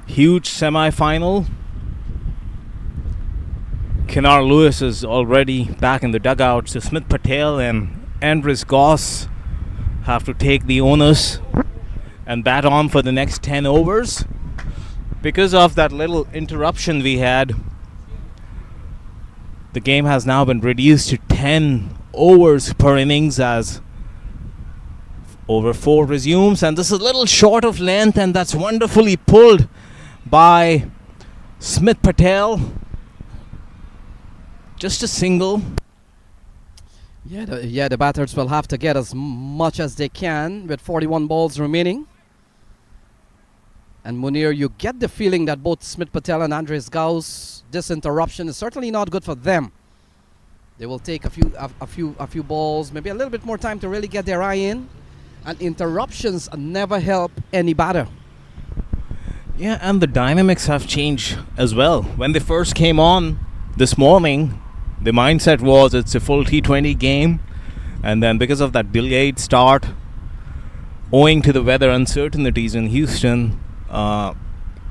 Huge semi-final. Kenar Lewis is already back in the dugout, so Smith Patel and Andres Goss have to take the onus and bat on for the next 10 overs. Because of that little interruption we had, the game has now been reduced to 10 overs per innings as over 4 resumes, and this is a little short of length, and that's wonderfully pulled by Smith Patel. Just a single. The batters will have to get as much as they can with 41 balls remaining. And Munir, you get the feeling that both Smith Patel and Andres Gauss, this interruption is certainly not good for them. They will take a few balls, maybe a little bit more time to really get their eye in. And interruptions never help any batter. Yeah, and the dynamics have changed as well. When they first came on this morning, the mindset was it's a full T20 game. And then because of that delayed start, owing to the weather uncertainties in Houston,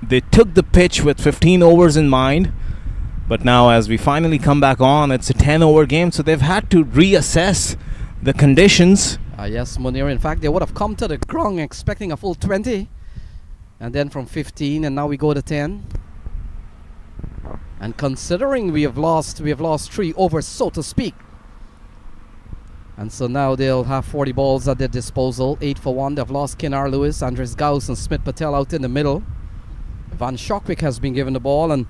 they took the pitch with 15 overs in mind. But now as we finally come back on, it's a 10-over game. So they've had to reassess the conditions. Yes, Munir. In fact, they would have come to the ground expecting a full 20. And then from 15, and now we go to 10. And considering we have lost 3 overs, so to speak. And so now they'll have 40 balls at their disposal. 8 for 1. They've lost Kenar Lewis, Andres Gauss, and Smith Patel out in the middle. Van Schokwick has been given the ball, and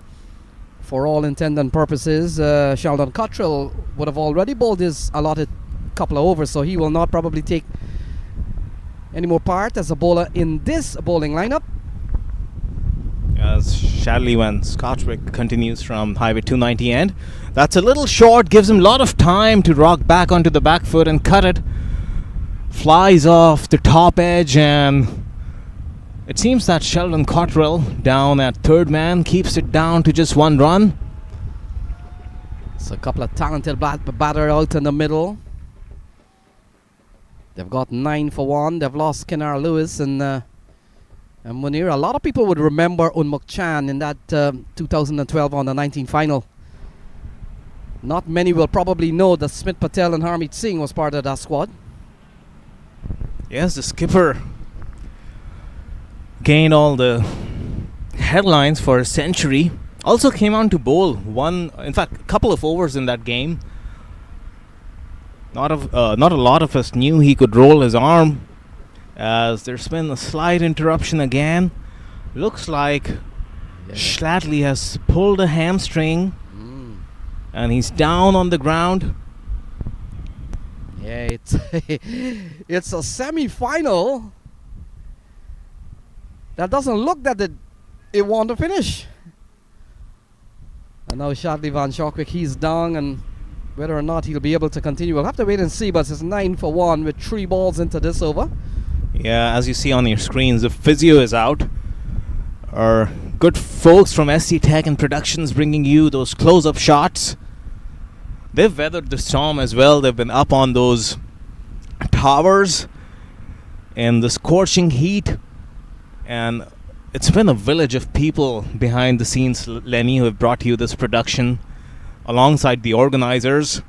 for all intent and purposes, Sheldon Cottrell would have already bowled his allotted couple of overs, so he will not probably take any more part as a bowler in this bowling lineup. As Shadley Van Schokwick continues from Highway 290 end. That's a little short, gives him a lot of time to rock back onto the back foot and cut it. Flies off the top edge, and it seems that Sheldon Cottrell down at third man keeps it down to just 1 run. So a couple of talented batter out in the middle. They've got 9 for 1. They've lost Kenar Lewis and Munir. A lot of people would remember Unmuk Chan in that 2012 on the 19 final. Not many will probably know that Smith Patel and Harmeet Singh was part of that squad. Yes, the skipper gained all the headlines for a century. Also came on to bowl a couple of overs in that game. Not a lot of us knew he could roll his arm, as there's been a slight interruption again. Looks like Schlatley has pulled a hamstring, and he's down on the ground. Yeah, it's a semi-final that doesn't look that it want to finish. And now Shadley Van Schokwick, he's down, and whether or not he'll be able to continue, we'll have to wait and see. But it's 9 for 1 with 3 balls into this over. Yeah, as you see on your screens, the physio is out. Our good folks from SC Tech and Productions bringing you those close-up shots. They've weathered the storm as well. They've been up on those towers in the scorching heat. And it's been a village of people behind the scenes, Lenny, who have brought you this production alongside the organizers.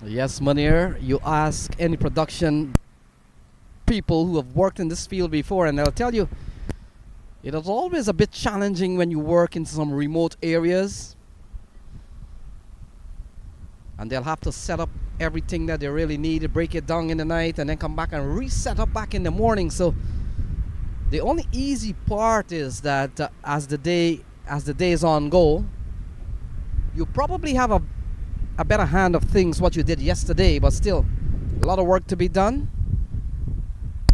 Yes, Munir, you ask any production people who have worked in this field before, and they'll tell you it is always a bit challenging when you work in some remote areas, and they'll have to set up everything that they really need to break it down in the night and then come back and reset up back in the morning. So the only easy part is that as the days on go, you probably have a better hand of things what you did yesterday, but still a lot of work to be done,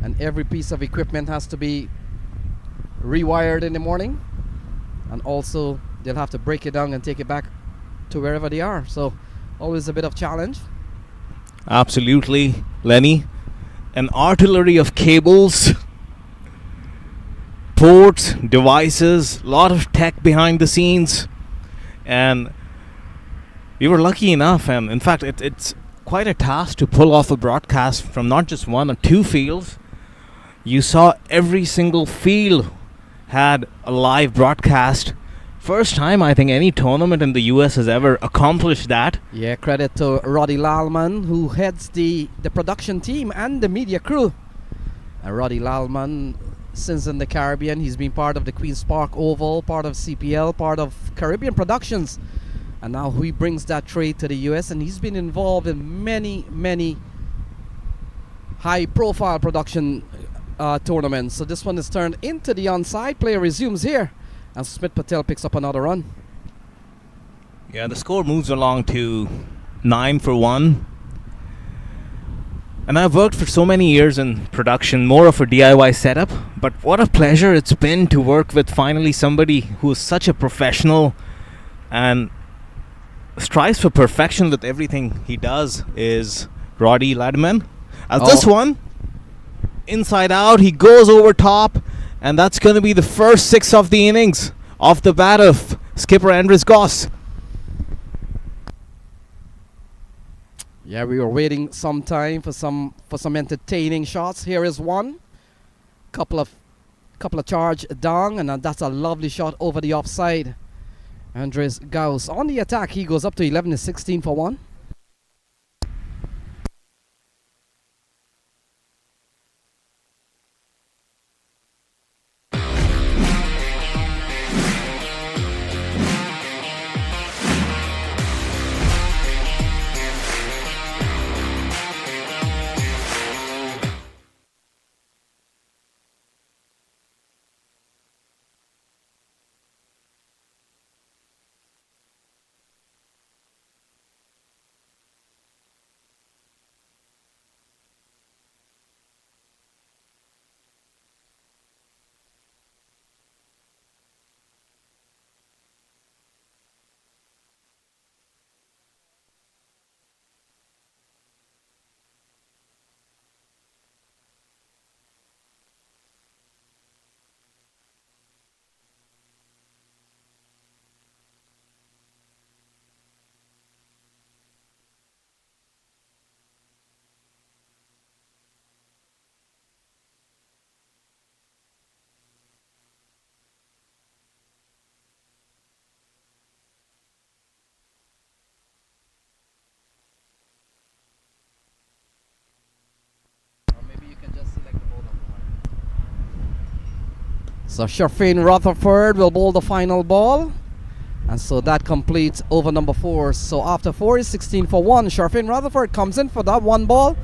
and every piece of equipment has to be rewired in the morning, and also they'll have to break it down and take it back to wherever they are. So always a bit of challenge. Absolutely, Lenny. An artillery of cables, ports, devices, a lot of tech behind the scenes, and we were lucky enough, and in fact it's quite a task to pull off a broadcast from not just 1 or 2 fields. You saw every single field had a live broadcast. First time I think any tournament in the US has ever accomplished that. Yeah, credit to Roddy Lalman, who heads the production team and the media crew. Roddy Lalman, since in the Caribbean, he's been part of the Queen's Park Oval, part of CPL, part of Caribbean Productions. And now he brings that trade to the US, and he's been involved in many, many high-profile production tournaments. So this one is turned into the onside. Play resumes here, and Smith Patel picks up another run. Yeah, the score moves along to 9-1. And I've worked for so many years in production, more of a DIY setup, but what a pleasure it's been to work with finally somebody who is such a professional and strives for perfection with everything he does is Roddy Ladman. As this one, inside out, he goes over top, and that's going to be the first 6 of the innings off the bat of skipper Andres Goss. Yeah, we were waiting some time for some entertaining shots. Here is one. Couple of charge down, and that's a lovely shot over the offside. Andres Gauss on the attack. He goes up to 11-16 for 1. So Sharfane Rutherford will bowl the final ball. And so that completes over number 4. So after 4 is 16 for 1. Sharfane Rutherford comes in for that one ball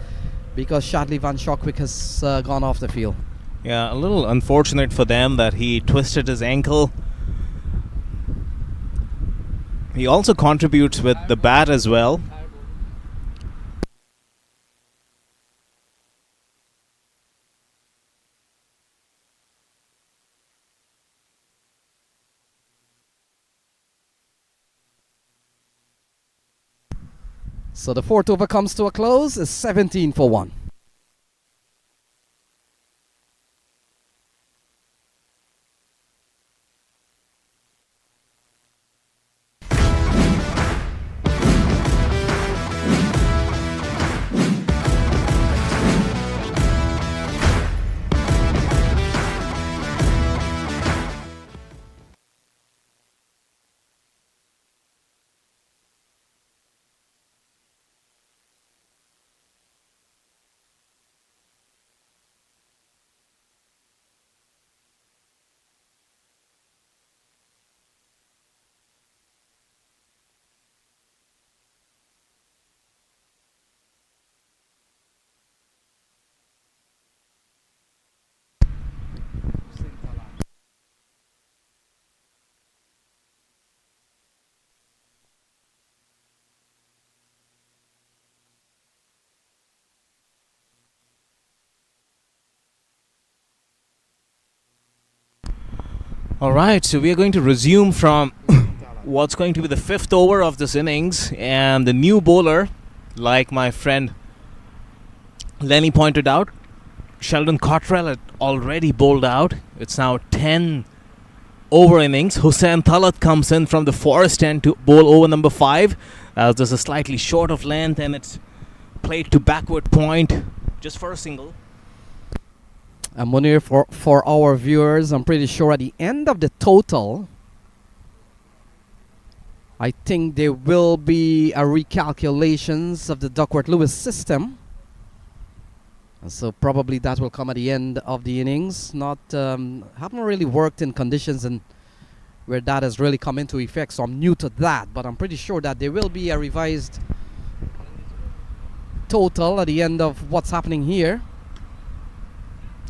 because Shadley Van Schokwick has gone off the field. Yeah, a little unfortunate for them that he twisted his ankle. He also contributes with the bat as well. So the 4th over comes to a close. It's 17 for 1. Alright, so we are going to resume from what's going to be the 5th over of this innings, and the new bowler, like my friend Lenny pointed out, Sheldon Cottrell had already bowled out. It's now 10 over innings. Hussain Talat comes in from the forest end to bowl over number 5, as this is slightly short of length and it's played to backward point just for a single. And Munir, for our viewers, I'm pretty sure at the end of the total, I think there will be a recalculations of the Duckworth-Lewis system. And so probably that will come at the end of the innings. Not haven't really worked in conditions and where that has really come into effect, so I'm new to that. But I'm pretty sure that there will be a revised total at the end of what's happening here.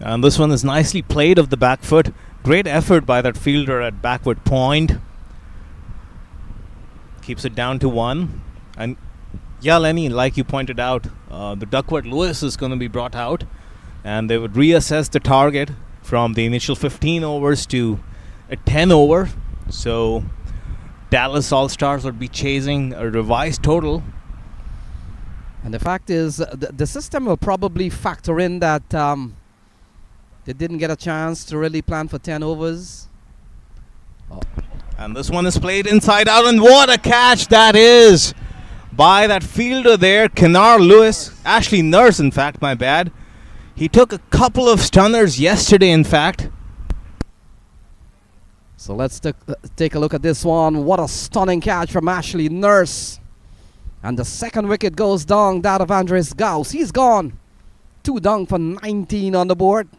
And this one is nicely played of the back foot. Great effort by that fielder at backward point. Keeps it down to 1. And yeah, Lenny, like you pointed out, the Duckworth-Lewis is going to be brought out. And they would reassess the target from the initial 15 overs to a 10 over. So Dallas All-Stars would be chasing a revised total. And the fact is, the system will probably factor in that they didn't get a chance to really plan for 10 overs. Oh. And this one is played inside out, and what a catch that is by that fielder there, Kenar Lewis. Ashley Nurse, in fact, my bad. He took a couple of stunners yesterday, in fact. So let's take a look at this one. What a stunning catch from Ashley Nurse. And the second wicket goes down, that of Andres Gauss. He's gone. 2 down for 19 on the board.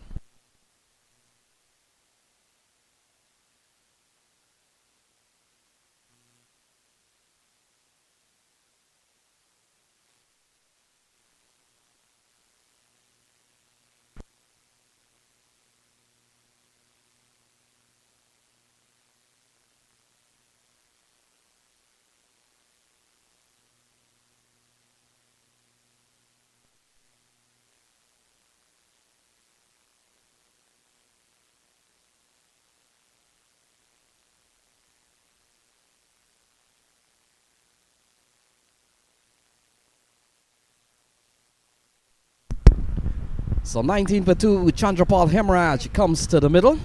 So 19 for 2, Chandrapal Hemraj comes to the middle.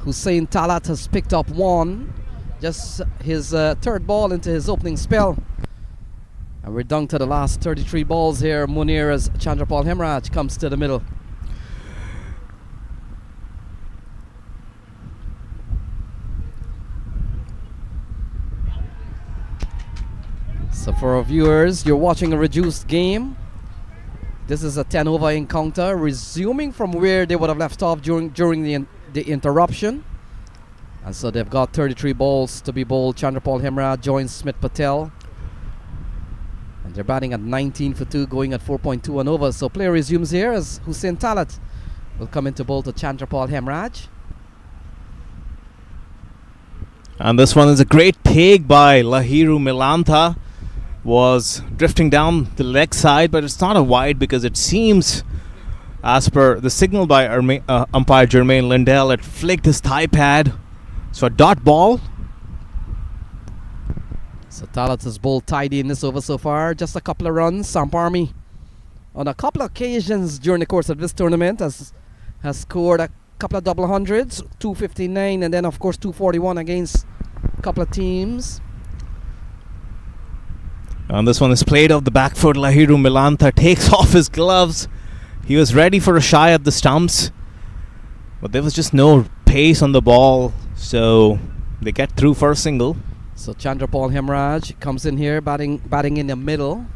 Hussein Talat has picked up 1. Just his third ball into his opening spell. And we're down to the last 33 balls here. Munir as Chandrapal Hemraj comes to the middle. So for our viewers, you're watching a reduced game. This is a 10 over encounter, resuming from where they would have left off during the interruption. And so they've got 33 balls to be bowled. Chandrapal Hemraj joins Smith Patel. And they're batting at 19 for 2, going at 4.2 and over. So play resumes here as Hussein Talat will come into bowl to Chandrapal Hemraj. And this one is a great take by Lahiru Milantha. Was drifting down the leg side, but it's not a wide because it seems, as per the signal by umpire Jermaine Lindell, it flicked his thigh pad. So a dot ball. So Talat has bowled tidy in this over so far. Just a couple of runs. Samp Army on a couple of occasions during the course of this tournament has scored a couple of double hundreds, 259 and then of course 241 against a couple of teams. And this one is played off the back foot. Lahiru Milantha takes off his gloves. He was ready for a shy at the stumps, but there was just no pace on the ball, so they get through for a single. So Chandrapal Hemraj comes in here batting in the middle.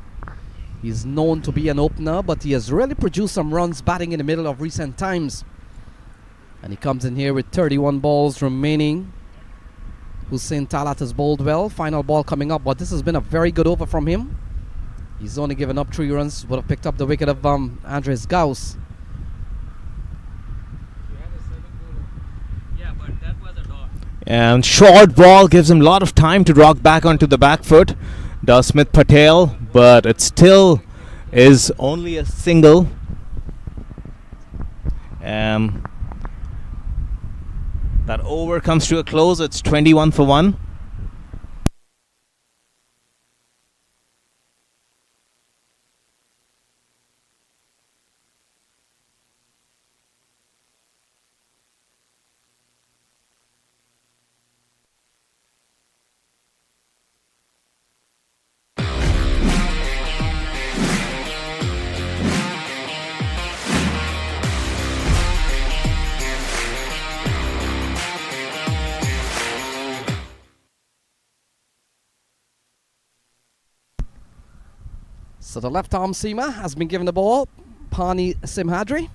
He's known to be an opener, but he has really produced some runs batting in the middle of recent times. And he comes in here with 31 balls remaining. Hussein Talat has bowled well. Final ball coming up, but this has been a very good over from him. He's only given up 3 runs. Would have picked up the wicket of Andres Gauss. And short ball gives him a lot of time to rock back onto the back foot. Does Smith Patel, but it still is only a single. That over comes to a close. It's 21 for 1. So the left arm seamer has been given the ball. Pani Simhadri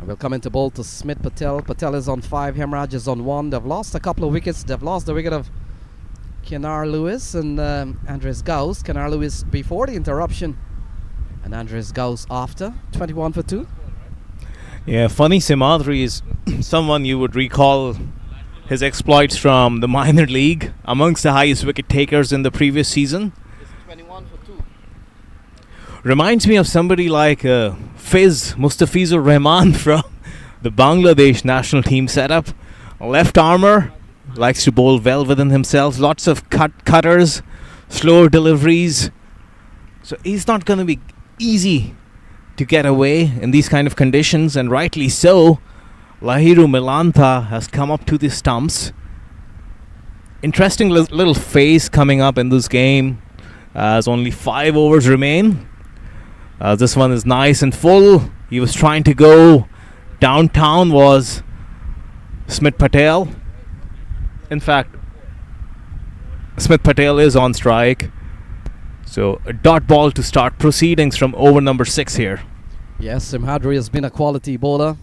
will come into bowl to Smith Patel. Patel is on 5, Hemraj is on 1. They've lost a couple of wickets. They've lost the wicket of Kenar Lewis and Andres Gauss. Kenar Lewis before the interruption and Andres Gauss after. 21 for 2. Yeah, Funny Simadri is someone you would recall his exploits from the minor league, amongst the highest wicket takers in the previous season. 21 for 2. Reminds me of somebody like Mustafizur Rahman from the Bangladesh national team setup. A left armour, likes to bowl well within himself, lots of cutters, slower deliveries. So he's not going to be easy to get away in these kind of conditions, and rightly so. Lahiru Milantha has come up to the stumps. Interesting little phase coming up in this game as only 5 overs remain. This one is nice and full. He was trying to go downtown, was Smith Patel. In fact, Smith Patel is on strike. So a dot ball to start proceedings from over number 6 here. Yes, Simhadri has been a quality bowler.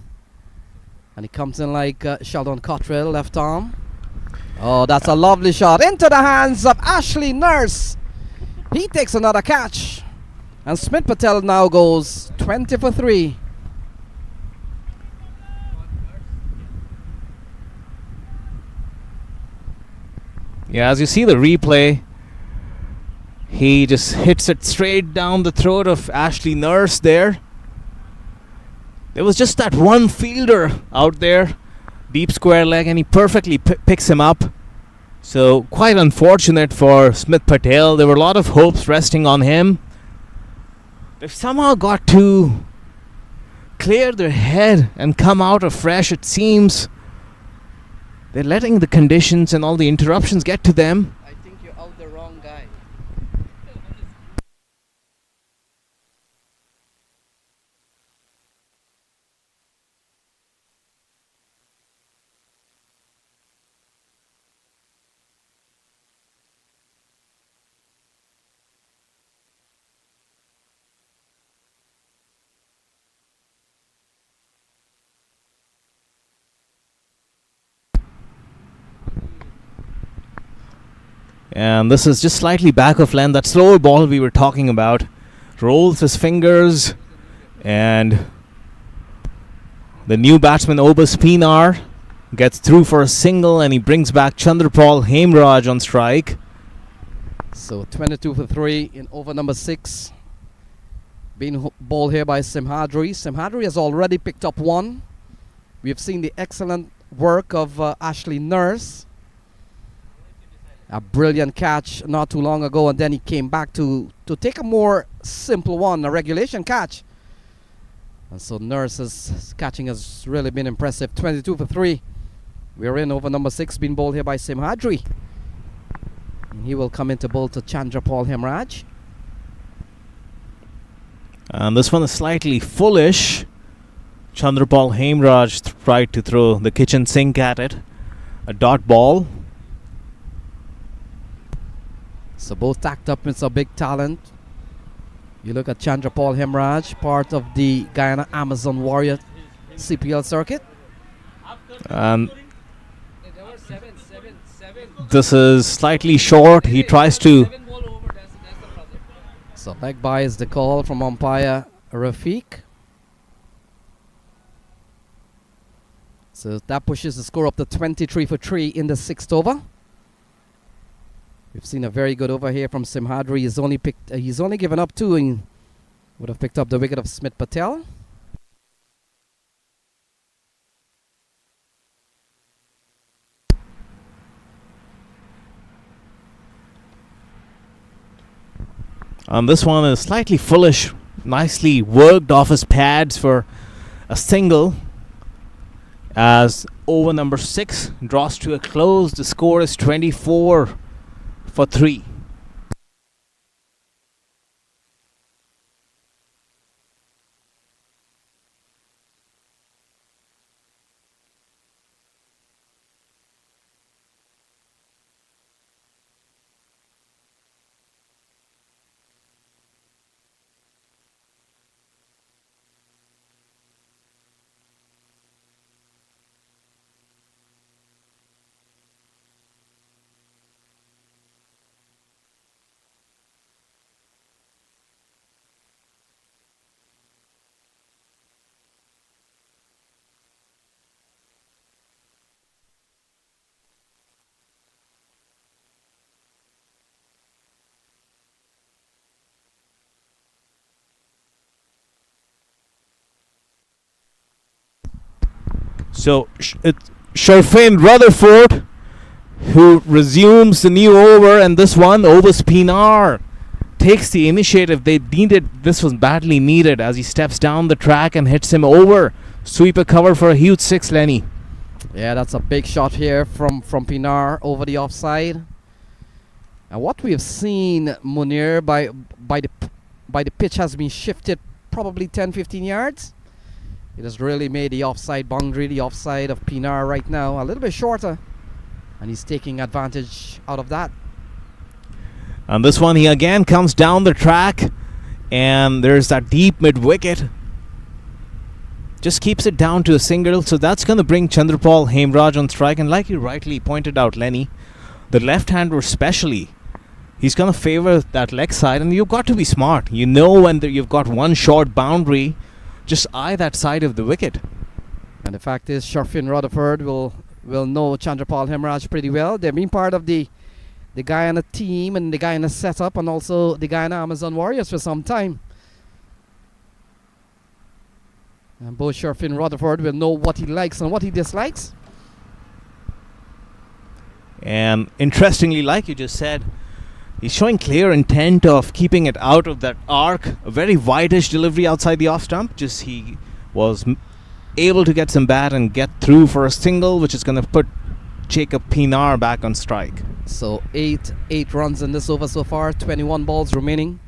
And he comes in like Sheldon Cottrell, left arm. Oh, that's a lovely shot into the hands of Ashley Nurse. He takes another catch. And Smith Patel now goes 20 for 3. Yeah, as you see the replay, he just hits it straight down the throat of Ashley Nurse there. There was just that one fielder out there, deep square leg, and he perfectly picks him up. So quite unfortunate for Smith Patel. There were a lot of hopes resting on him. They've somehow got to clear their head and come out afresh, it seems. They're letting the conditions and all the interruptions get to them. I think you're out the wrong guy. And this is just slightly back of length. That slower ball we were talking about rolls his fingers, and the new batsman Obas Pinar gets through for a single, and he brings back Chandrapal Hemraj on strike. So 22 for 3 in over number 6. Being bowled here by Simhadri. Simhadri has already picked up 1. We have seen the excellent work of Ashley Nurse. A brilliant catch not too long ago, and then he came back to take a more simple one, a regulation catch. And so Nurse's catching has really been impressive. 22 for 3. We're in over number 6, being bowled here by Simhadri. And he will come into bowl to Chandrapal Hemraj. And this one is slightly foolish. Chandrapal Hemraj tried to throw the kitchen sink at it. A dot ball. So both tacked up with some big talent. You look at Chandrapal Hemraj, part of the Guyana Amazon Warrior CPL circuit. And this is slightly short. He tries to... So leg by is the call from umpire Rafiq. So that pushes the score up to 23 for 3 in the 6th over. We've seen a very good over here from Simhadri. He's only given up 2 and would have picked up the wicket of Smith Patel. This one is slightly foolish. Nicely worked off his pads for a single. As over number 6 draws to a close, the score is 24 for 3. So it's Sherfane Rutherford who resumes the new over, and this one over Pinar takes the initiative. They needed this was badly needed as he steps down the track and hits him over. Sweeper cover for a huge 6, Lenny. Yeah, that's a big shot here from Pinar over the offside. And what we have seen, Munir, by the pitch has been shifted probably 10-15 yards. It has really made the offside boundary, the offside of Pinar right now, a little bit shorter. And he's taking advantage out of that. And this one, he again comes down the track, and there's that deep mid-wicket. Just keeps it down to a single, so that's going to bring Chandrapal Hemraj on strike. And like you rightly pointed out, Lenny, the left-hander especially, he's going to favor that leg side, and you've got to be smart. You know when you've got one short boundary, just eye that side of the wicket. And the fact is, Sherfane Rutherford will know Chandrapal Hemraj pretty well. They've been part of the Guyana team and the Guyana setup, and also the Guyana Amazon Warriors for some time. And both Sherfane Rutherford will know what he likes and what he dislikes. And interestingly, like you just said, he's showing clear intent of keeping it out of that arc. A very wide-ish delivery outside the off stump. Just he was able to get some bat and get through for a single, which is going to put Jacob Pinar back on strike. So eight runs in this over so far, 21 balls remaining.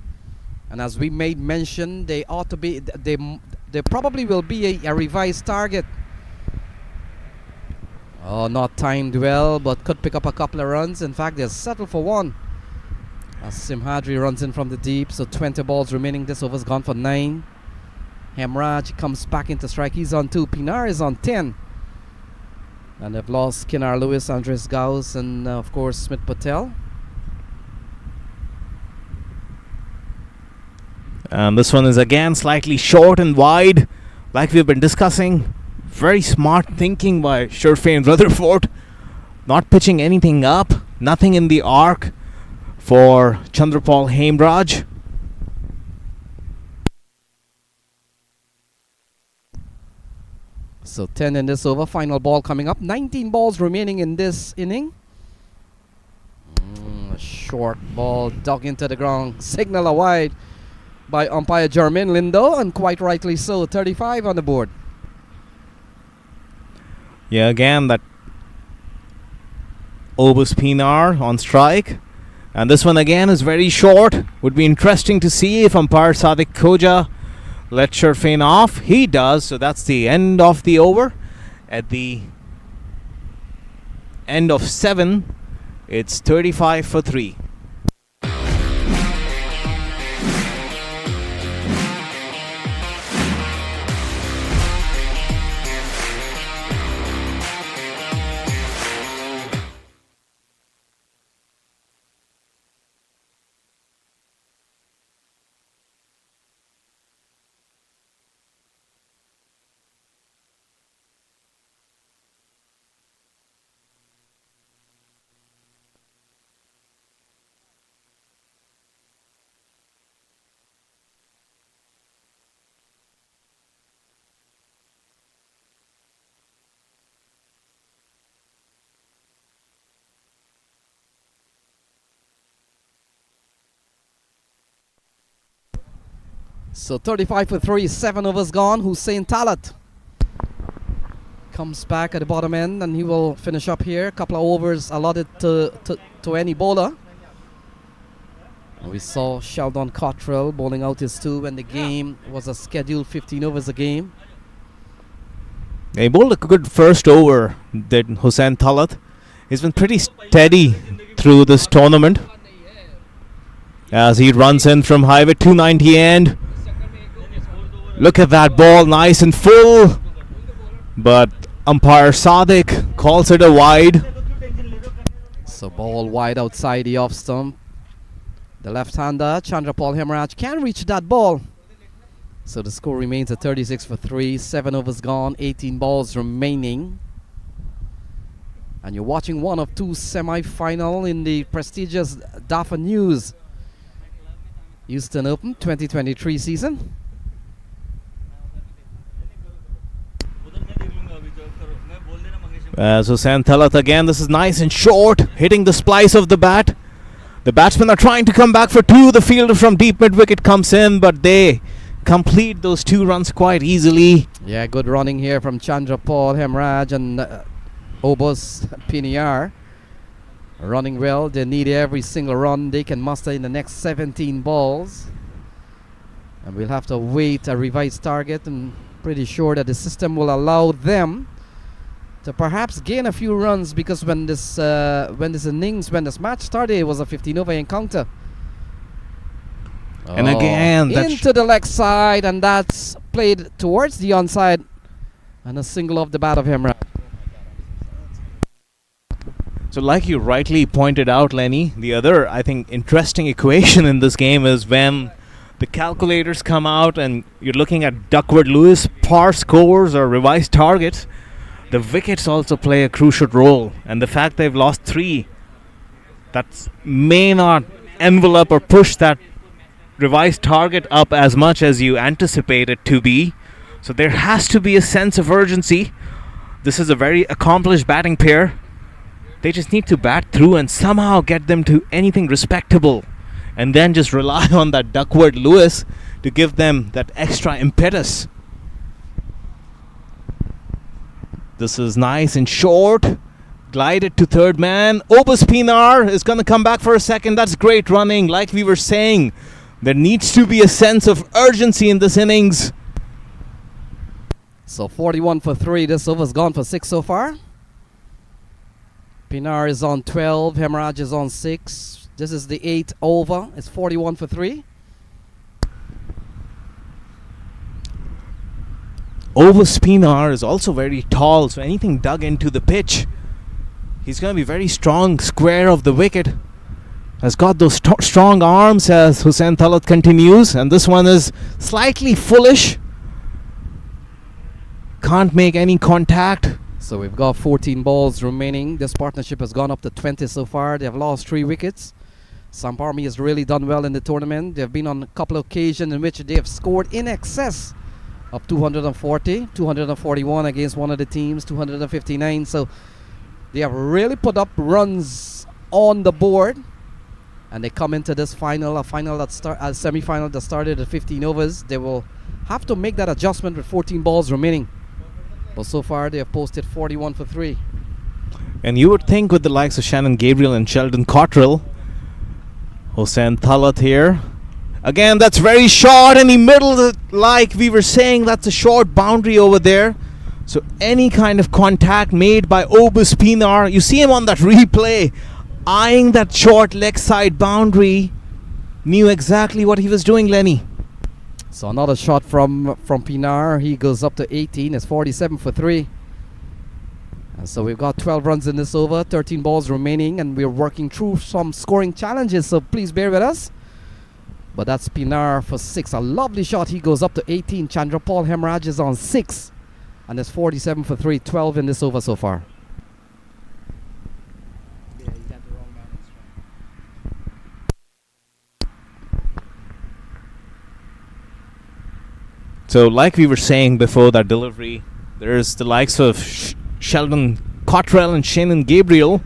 And as we made mention, they ought to be, there probably will be a revised target. Oh, not timed well, but could pick up a couple of runs. In fact, they're settled for one. As Simhadri runs in from the deep, so 20 balls remaining. This over's gone for 9. Hemraj comes back into strike. He's on 2. Pinar is on 10. And they've lost Kinar Lewis, Andres Gauss, and of course Smith Patel. And this one is again slightly short and wide, like we've been discussing. Very smart thinking by Sherfane Rutherford. Not pitching anything up, nothing in the arc for Chandrapal Hemraj. So 10 in this over, final ball coming up. 19 balls remaining in this inning. A short ball dug into the ground. Signal a wide by umpire Jermaine Lindo, and quite rightly so. 35 on the board. Yeah, again, that Obus Pinar on strike. And this one again is very short. Would be interesting to see if umpire Sadiq Khoja let Sherfane off. He does, so that's the end of the over. At the end of 7, it's 35 for 3. So 35 for 3, 7 overs gone. Hussein Talat comes back at the bottom end, and he will finish up here. A couple of overs allotted to any bowler. And we saw Sheldon Cottrell bowling out his 2 when the game was a scheduled 15 overs a game. He bowled a good first over, did Hussein Talat. He's been pretty steady through this tournament as he runs in from highway 290 end. Look at that ball, nice and full, but umpire Sadiq calls it a wide. So ball wide outside the off stump. The left-hander Chandrapal Hemraj can reach that ball. So the score remains at 36 for 3, 7 overs gone, 18 balls remaining. And you're watching one of 2 semi-final in the prestigious DAFA News Houston Open 2023 season. So Santalat again, this is nice and short, hitting the splice of the bat. The batsmen are trying to come back for two. The fielder from deep mid-wicket comes in, but they complete those 2 runs quite easily. Yeah, good running here from Chandra Paul, Hemraj and Obos Piniar. Running well. They need every single run they can muster in the next 17 balls. And we'll have to wait a revised target. I'm pretty sure that the system will allow them to perhaps gain a few runs, because when this match started, it was a 15-over encounter. And again, into the leg side, and that's played towards the onside, and a single off the bat of Hemraj. So like you rightly pointed out, Lenny, the other, I think, interesting equation in this game is when the calculators come out and you're looking at Duckworth-Lewis par scores or revised targets, the wickets also play a crucial role. And the fact they've lost 3, that may not envelope or push that revised target up as much as you anticipate it to be. So there has to be a sense of urgency. This is a very accomplished batting pair. They just need to bat through and somehow get them to anything respectable, and then just rely on that Duckworth-Lewis to give them that extra impetus. This is nice and short. Glided to third man. Obus Pinar is going to come back for a second. That's great running. Like we were saying, there needs to be a sense of urgency in this innings. So 41 for 3. This over's gone for 6 so far. Pinar is on 12. Hemraj is on 6. This is the 8th over. It's 41 for 3. Obus Pinar is also very tall, so anything dug into the pitch, he's going to be very strong, square of the wicket. Has got those strong arms as Hussain Talat continues, and this one is slightly foolish. Can't make any contact. So we've got 14 balls remaining. This partnership has gone up to 20 so far. They have lost 3 wickets. SAMP Army has really done well in the tournament. They've been on a couple of occasions in which they have scored in excess of 240, 241 against one of the teams, 259. So they have really put up runs on the board. And they come into this semi-final that started at 15 overs. They will have to make that adjustment with 14 balls remaining. But so far they have posted 41 for 3. And you would think with the likes of Shannon Gabriel and Sheldon Cottrell, Hussain Talat here. Again, that's very short in the middle. Like we were saying, that's a short boundary over there. So any kind of contact made by Obus Pinar, you see him on that replay, eyeing that short leg side boundary, knew exactly what he was doing, Lenny. So another shot from Pinar. He goes up to 18. It's 47 for 3. And so we've got 12 runs in this over, 13 balls remaining, and we're working through some scoring challenges, so please bear with us. But that's Pinar for 6. A lovely shot. He goes up to 18. Chandra Paul Hemraj is on 6. And it's 47 for 3. 12 in this over so far. Yeah, you got the wrong man. So like we were saying before that delivery, there's the likes of Sheldon Cottrell and Shannon Gabriel.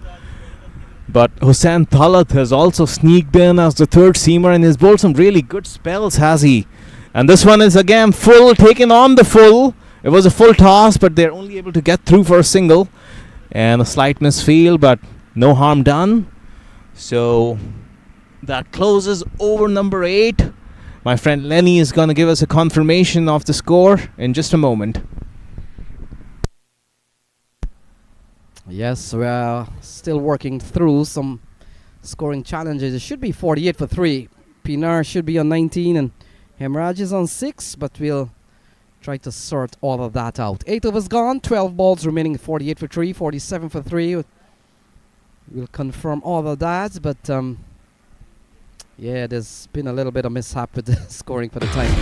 But Hussain Talat has also sneaked in as the third seamer and has bowled some really good spells, has he? And this one is again full, taken on the full. It was a full toss, but they're only able to get through for a single. And a slight misfield, but no harm done. So that closes over number 8. My friend Lenny is going to give us a confirmation of the score in just a moment. Yes, we are still working through some scoring challenges. It should be 48 for 3. Pinar should be on 19 and Hemraj is on 6, but we'll try to sort all of that out. 8 overs gone, 12 balls remaining, 48 for 3, 47 for 3. We'll confirm all of that, but yeah, there's been a little bit of mishap with the scoring for the time.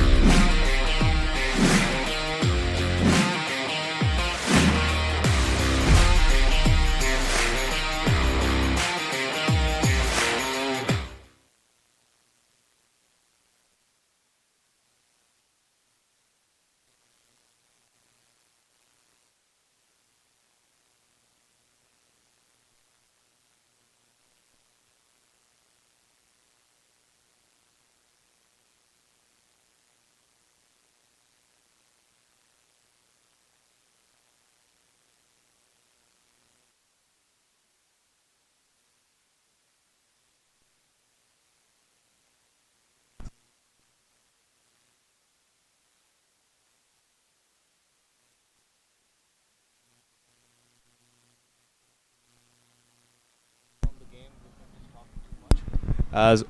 As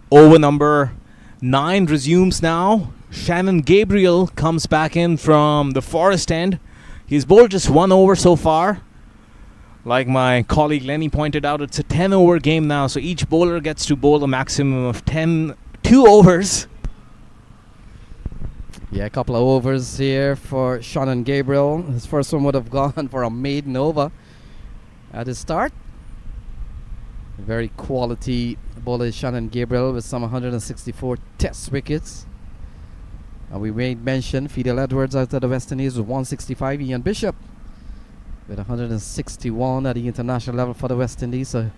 over number 9 resumes now. Shannon Gabriel comes back in from the forest end. He's bowled just 1 over so far. Like my colleague Lenny pointed out, it's a 10 over game now, so each bowler gets to bowl a maximum of 2 overs. Yeah, a couple of overs here for Shannon Gabriel. His first one would have gone for a maiden over at the start. Very quality bowler is Shannon Gabriel with some 164 test wickets. And we made mention Fidel Edwards out of the West Indies with 165. Ian Bishop with 161 at the international level for the West Indies. So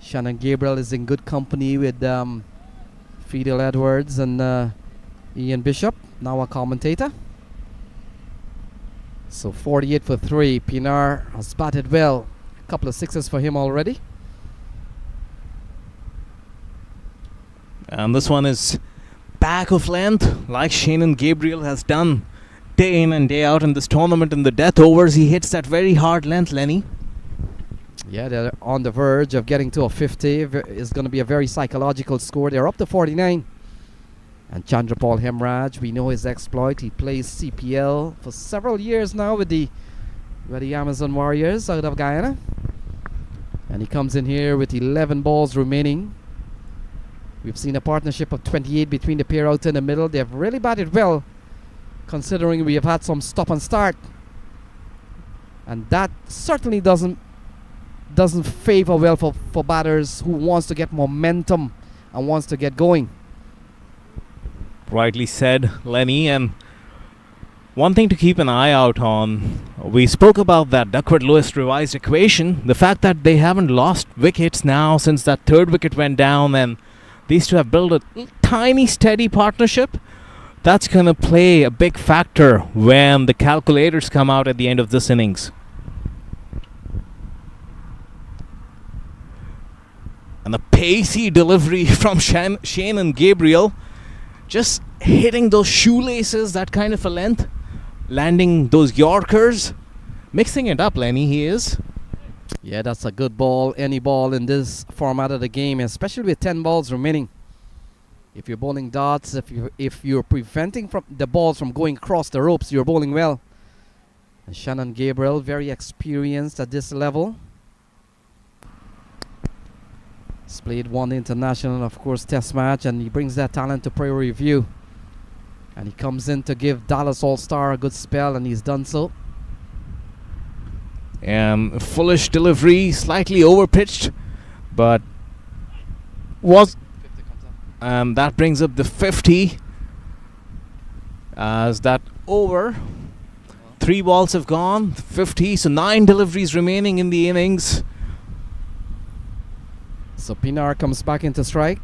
Shannon Gabriel is in good company with Fidel Edwards and Ian Bishop, now a commentator. So 48 for 3. Pinar has batted well. A couple of sixes for him already. And this one is back of length, like Shannon Gabriel has done day in and day out in this tournament. In the death overs, he hits that very hard length, Lenny. Yeah, they're on the verge of getting to a 50. It's going to be a very psychological score. They're up to 49. And Chandrapal Hemraj, we know his exploit. He plays CPL for several years now with the Amazon Warriors out of Guyana. And he comes in here with 11 balls remaining. We've seen a partnership of 28 between the pair out in the middle. They've really batted well, considering we have had some stop and start. And that certainly doesn't favor well for batters who wants to get momentum and wants to get going. Rightly said, Lenny. And one thing to keep an eye out on, we spoke about that Duckworth-Lewis revised equation. The fact that they haven't lost wickets now since that third wicket went down, and these two have built a tiny, steady partnership. That's going to play a big factor when the calculators come out at the end of this innings. And the pacey delivery from Shannon Gabriel, just hitting those shoelaces, that kind of a length, landing those Yorkers, mixing it up, Lenny, he is. Yeah, that's a good ball. Any ball in this format of the game, especially with 10 balls remaining. If you're bowling dots, if you're preventing from the balls from going across the ropes, you're bowling well. And Shannon Gabriel, very experienced at this level. He's played one international, of course, test match, and he brings that talent to Prairie View. And he comes in to give Dallas All-Star a good spell, and he's done so. And foolish delivery, slightly overpitched, but was, that brings up the 50 as that over. 3 balls have gone, 50, so 9 deliveries remaining in the innings. So Pinar comes back into strike.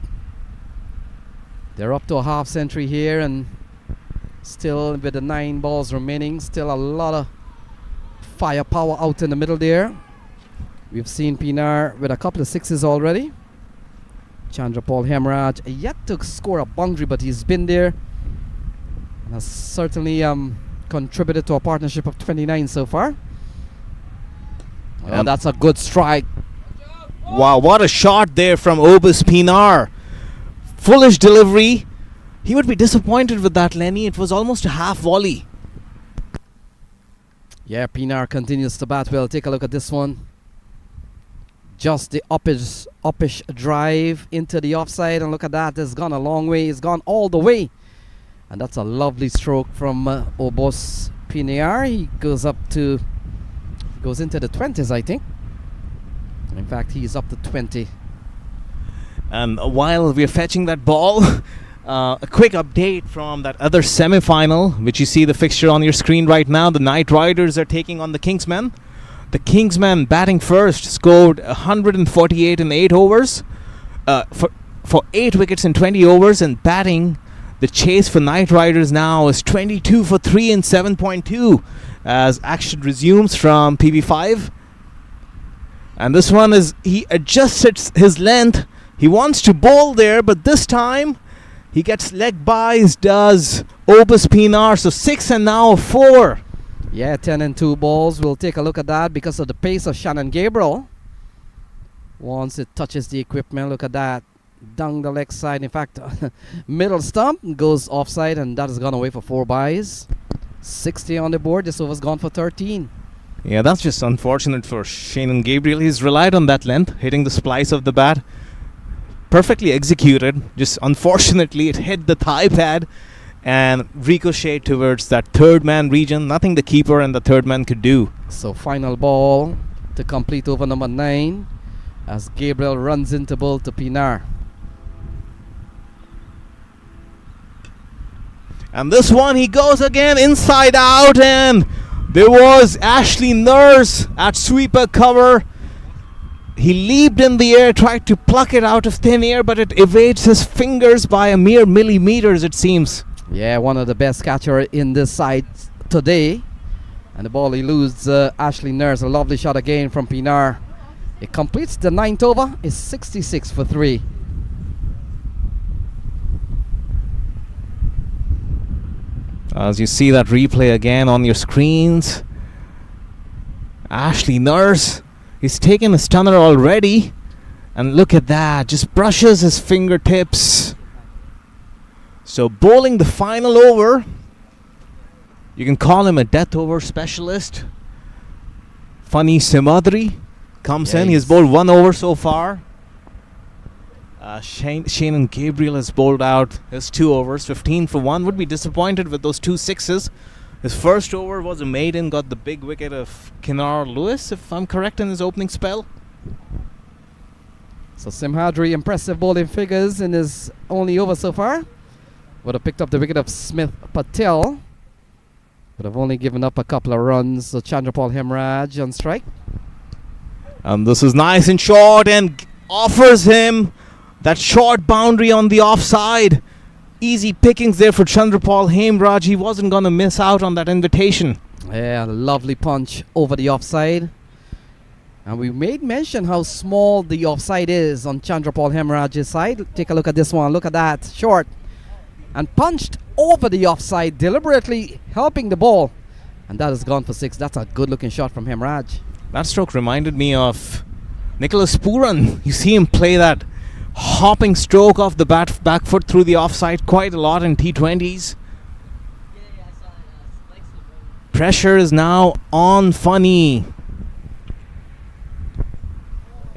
They're up to a half century here, and still with the 9 balls remaining, still a lot of firepower out in the middle there. We've seen Pinar with a couple of sixes already. Chandrapal Hemraj yet to score a boundary, but he's been there and has certainly contributed to a partnership of 29 so far. Well, that's a good strike. Wow, what a shot there from Obus Pinar. Foolish delivery. He would be disappointed with that, Lenny. It was almost a half volley. Yeah, Pinar continues to bat well. Take a look at this one. Just the uppish drive into the offside, and look at that. It's gone a long way. It's gone all the way. And that's a lovely stroke from Obus Pinar. He goes into the 20s, I think. In fact, he's up to 20. And while we're fetching that ball, a quick update from that other semi-final, which you see the fixture on your screen right now. The Knight Riders are taking on the Kingsmen. The Kingsmen, batting first, scored 148 in 8 overs, for 8 wickets in 20 overs, and batting, the chase for Knight Riders now is 22 for 3 in 7.2 as action resumes from PB5. And this one is, he adjusts his length. He wants to bowl there, but this time he gets leg buys, does Obus Pinar. So 6 and now 4. Yeah, 10 and 2 balls. We'll take a look at that because of the pace of Shannon Gabriel. Once it touches the equipment, look at that. down the leg side. In fact, middle stump goes offside, and that has gone away for 4 byes. 60 on the board. This over's gone for 13. Yeah, that's just unfortunate for Shannon Gabriel. He's relied on that length, hitting the splice of the bat. Perfectly executed. Just unfortunately, it hit the thigh pad and ricocheted towards that third man region. Nothing the keeper and the third man could do. So final ball to complete over number 9 as Gabriel runs into ball to Pinar. And this one, he goes again inside out, and there was Ashley Nurse at sweeper cover. He leaped in the air, tried to pluck it out of thin air, but it evades his fingers by a mere millimeters, it seems. Yeah, one of the best catcher in this side today. And the ball eludes Ashley Nurse. A lovely shot again from Pinar. It completes the 9th over. It's 66 for 3. As you see that replay again on your screens, Ashley Nurse, he's taken a stunner already, and look at that, just brushes his fingertips. So bowling the final over, you can call him a death over specialist. Funny Simadri comes in, he's bowled 1 over so far. Shannon Gabriel has bowled out his 2 overs, 15 for 1. Would be disappointed with those 2 sixes. His first over was a maiden, got the big wicket of Kinar Lewis, if I'm correct in his opening spell. So Simhadri, impressive bowling figures in his only over so far. Would have picked up the wicket of Smith Patel, but have only given up a couple of runs. So Chandrapal Hemraj on strike. And this is nice and short, and offers him that short boundary on the offside. Easy pickings there for Chandrapal Hemraj. He wasn't going to miss out on that invitation. Yeah, lovely punch over the offside. And we made mention how small the offside is on Chandrapal Hemraj's side. Take a look at this one. Look at that. Short. And punched over the offside, deliberately helping the ball. And that has gone for 6. That's a good looking shot from Hemraj. That stroke reminded me of Nicholas Puran. You see him play that hopping stroke off the back foot through the offside quite a lot in T20s. Pressure is now on Funny.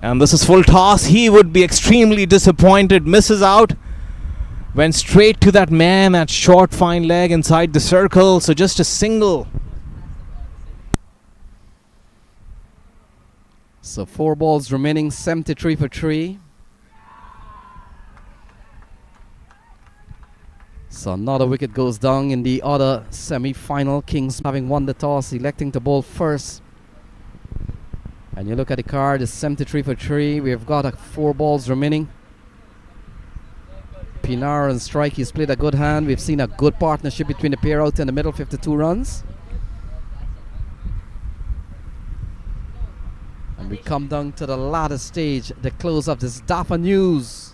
And this is full toss. He would be extremely disappointed. Misses out. Went straight to that man at short fine leg inside the circle. So just a single. So 4 balls remaining, 73 for 3. So another wicket goes down in the other semi-final. Kings having won the toss, electing to bowl first. And you look at the card, it's 73 for 3. We've got 4 balls remaining. Pinar and strike, he's played a good hand. We've seen a good partnership between the pair out in the middle, 52 runs. And we come down to the latter stage, the close of this Dafa News.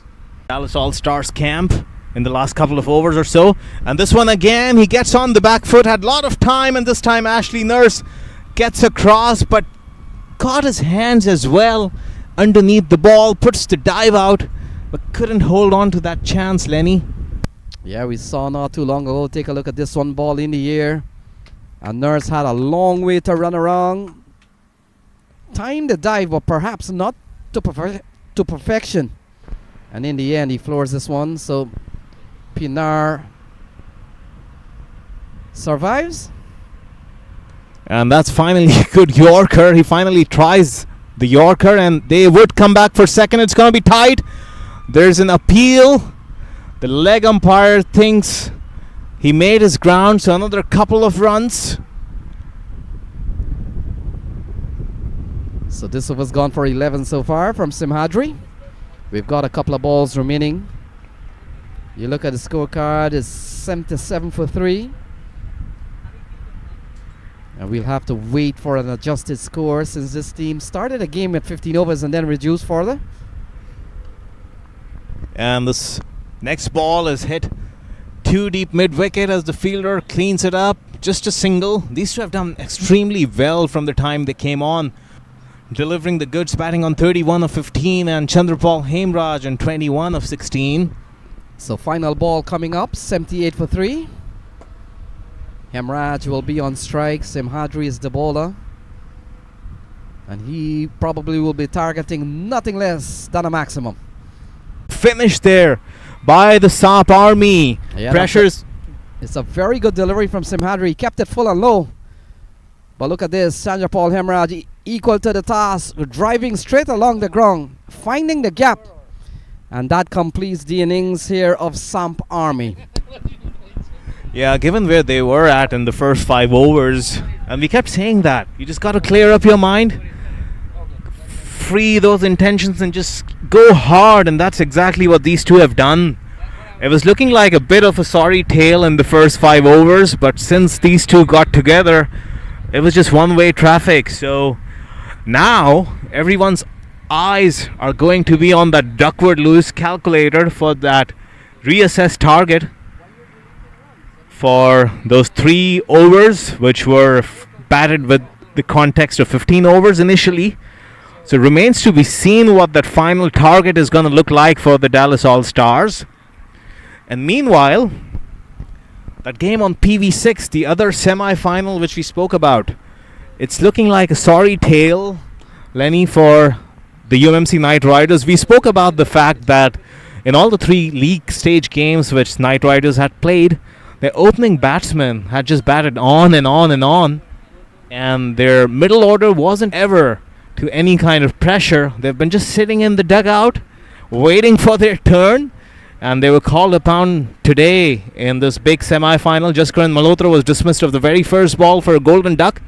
Dallas All-Stars camp in the last couple of overs or so. And this one again, he gets on the back foot, had a lot of time, and this time Ashley Nurse gets across, but caught his hands as well underneath the ball, puts the dive out, but couldn't hold on to that chance, Lenny. Yeah, we saw not too long ago. Take a look at this one, ball in the air. And Nurse had a long way to run around. Timed the dive, but perhaps not to perfection. And in the end, he floors this one. So Pinar survives. And that's finally a good Yorker. He finally tries the Yorker, and they would come back for second. It's going to be tight. There's an appeal. The leg umpire thinks he made his ground, so another couple of runs. So this over's gone for 11 so far from Simhadri. We've got a couple of balls remaining. You look at the scorecard, it's 77 for 3. And we'll have to wait for an adjusted score since this team started a game at 15 overs and then reduced further. And this next ball is hit too deep mid-wicket as the fielder cleans it up. Just a single. These two have done extremely well from the time they came on. delivering the goods, batting on 31 of 15, and Chandrapal Hemraj on 21 of 16. So final ball coming up, 78 for 3. Hemraj will be on strike. Simhadri is the bowler. And he probably will be targeting nothing less than a maximum. Finished there by the SAP Army. Yeah, Pressures. It's a very good delivery from Simhadri. He kept it full and low. But look at this. Chandrapal Hemraj equal to the task. Driving straight along the ground. Finding the gap. And that completes the innings here of SAMP Army. Yeah, given where they were at in the first 5 overs, and we kept saying that, you just got to clear up your mind, free those intentions and just go hard, and that's exactly what these two have done. It was looking like a bit of a sorry tale in the first 5 overs, but since these two got together, it was just one-way traffic. So now everyone's eyes are going to be on that Duckworth Lewis calculator for that reassessed target for those 3 overs, which were batted with the context of 15 overs initially. So it remains to be seen what that final target is going to look like for the Dallas All-Stars. And meanwhile, that game on PV6, the other semi-final which we spoke about, it's looking like a sorry tale, Lenny, for the UMMC Knight Riders. We spoke about the fact that in all the 3 league stage games which Knight Riders had played, their opening batsmen had just batted on and on and on, and their middle order wasn't ever to any kind of pressure. They've been just sitting in the dugout waiting for their turn, and they were called upon today in this big semi-final. Jaskaran Malhotra was dismissed of the very first ball for a golden duck.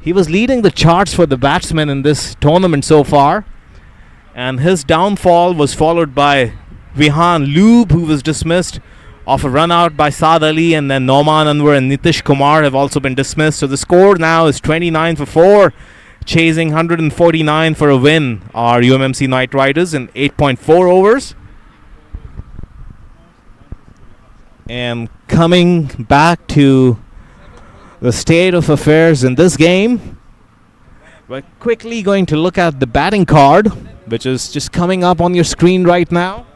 He was leading the charts for the batsmen in this tournament so far, and his downfall was followed by Vihan Loob, who was dismissed off a run out by Saad Ali, and then Nauman Anwar and Nitish Kumar have also been dismissed. So the score now is 29 for 4, chasing 149 for a win are UMMC Knight Riders in 8.4 overs. And coming back to the state of affairs in this game, we're quickly going to look at the batting card, which is just coming up on your screen right now.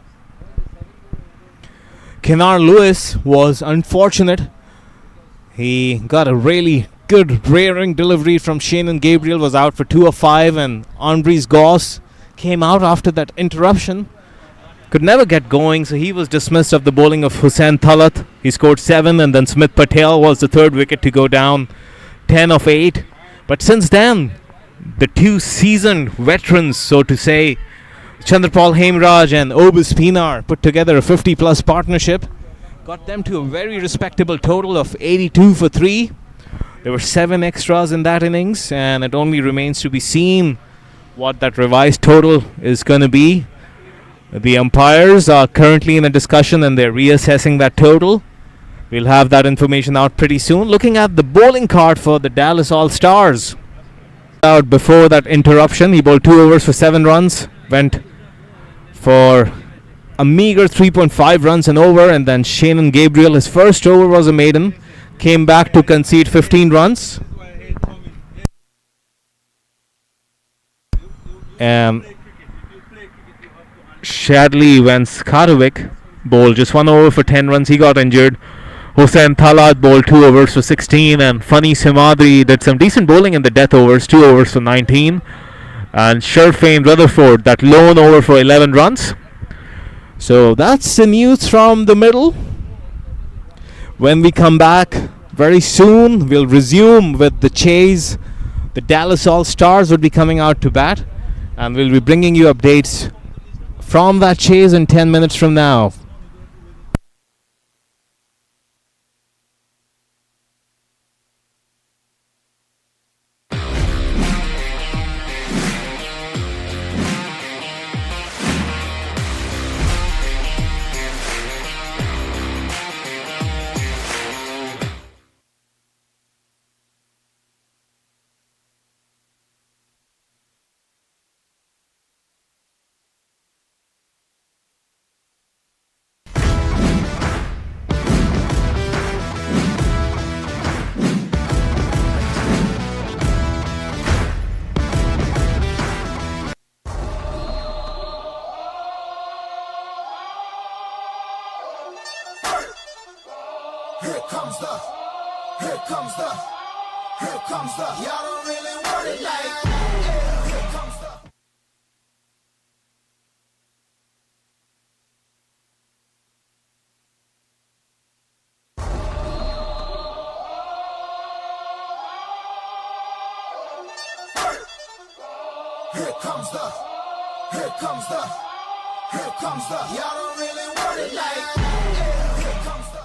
Kenar Lewis was unfortunate. He got a really good rearing delivery from Shannon Gabriel, was out for 2 of 5, and Andres Goss came out after that interruption. Could never get going, so he was dismissed of the bowling of Hussain Talat. He scored 7, and then Smith Patel was the 3rd wicket to go down, 10 of 8. But since then, the 2 seasoned veterans, so to say, Chandrapal Hemraj and Obis Pinar, put together a 50-plus partnership, got them to a very respectable total of 82 for 3. There were 7 extras in that innings, and it only remains to be seen what that revised total is going to be. The umpires are currently in a discussion and they're reassessing that total. We'll have that information out pretty soon. Looking at the bowling card for the Dallas All-Stars. Out before that interruption, he bowled 2 overs for 7 runs, went for a meager 3.5 runs an over, and then Shannon Gabriel, his first over was a maiden, came back to concede 15 runs. Shadley Vanskarovic bowled just 1 over for 10 runs. He got injured. Hussain Talat bowled 2 overs for 16, and Funny Simadri did some decent bowling in the death overs, 2 overs for 19. And Sherfane Rutherford, that lone over for 11 runs. So that's the news from the middle. When we come back very soon, we'll resume with the chase. The Dallas All-Stars will be coming out to bat, and we'll be bringing you updates from that chase in 10 minutes from now. here comes the, here comes the. Y'all don't really want it like that. Here comes the. Here comes the, here comes the, here comes the. Y'all don't really want it like that. Here comes the.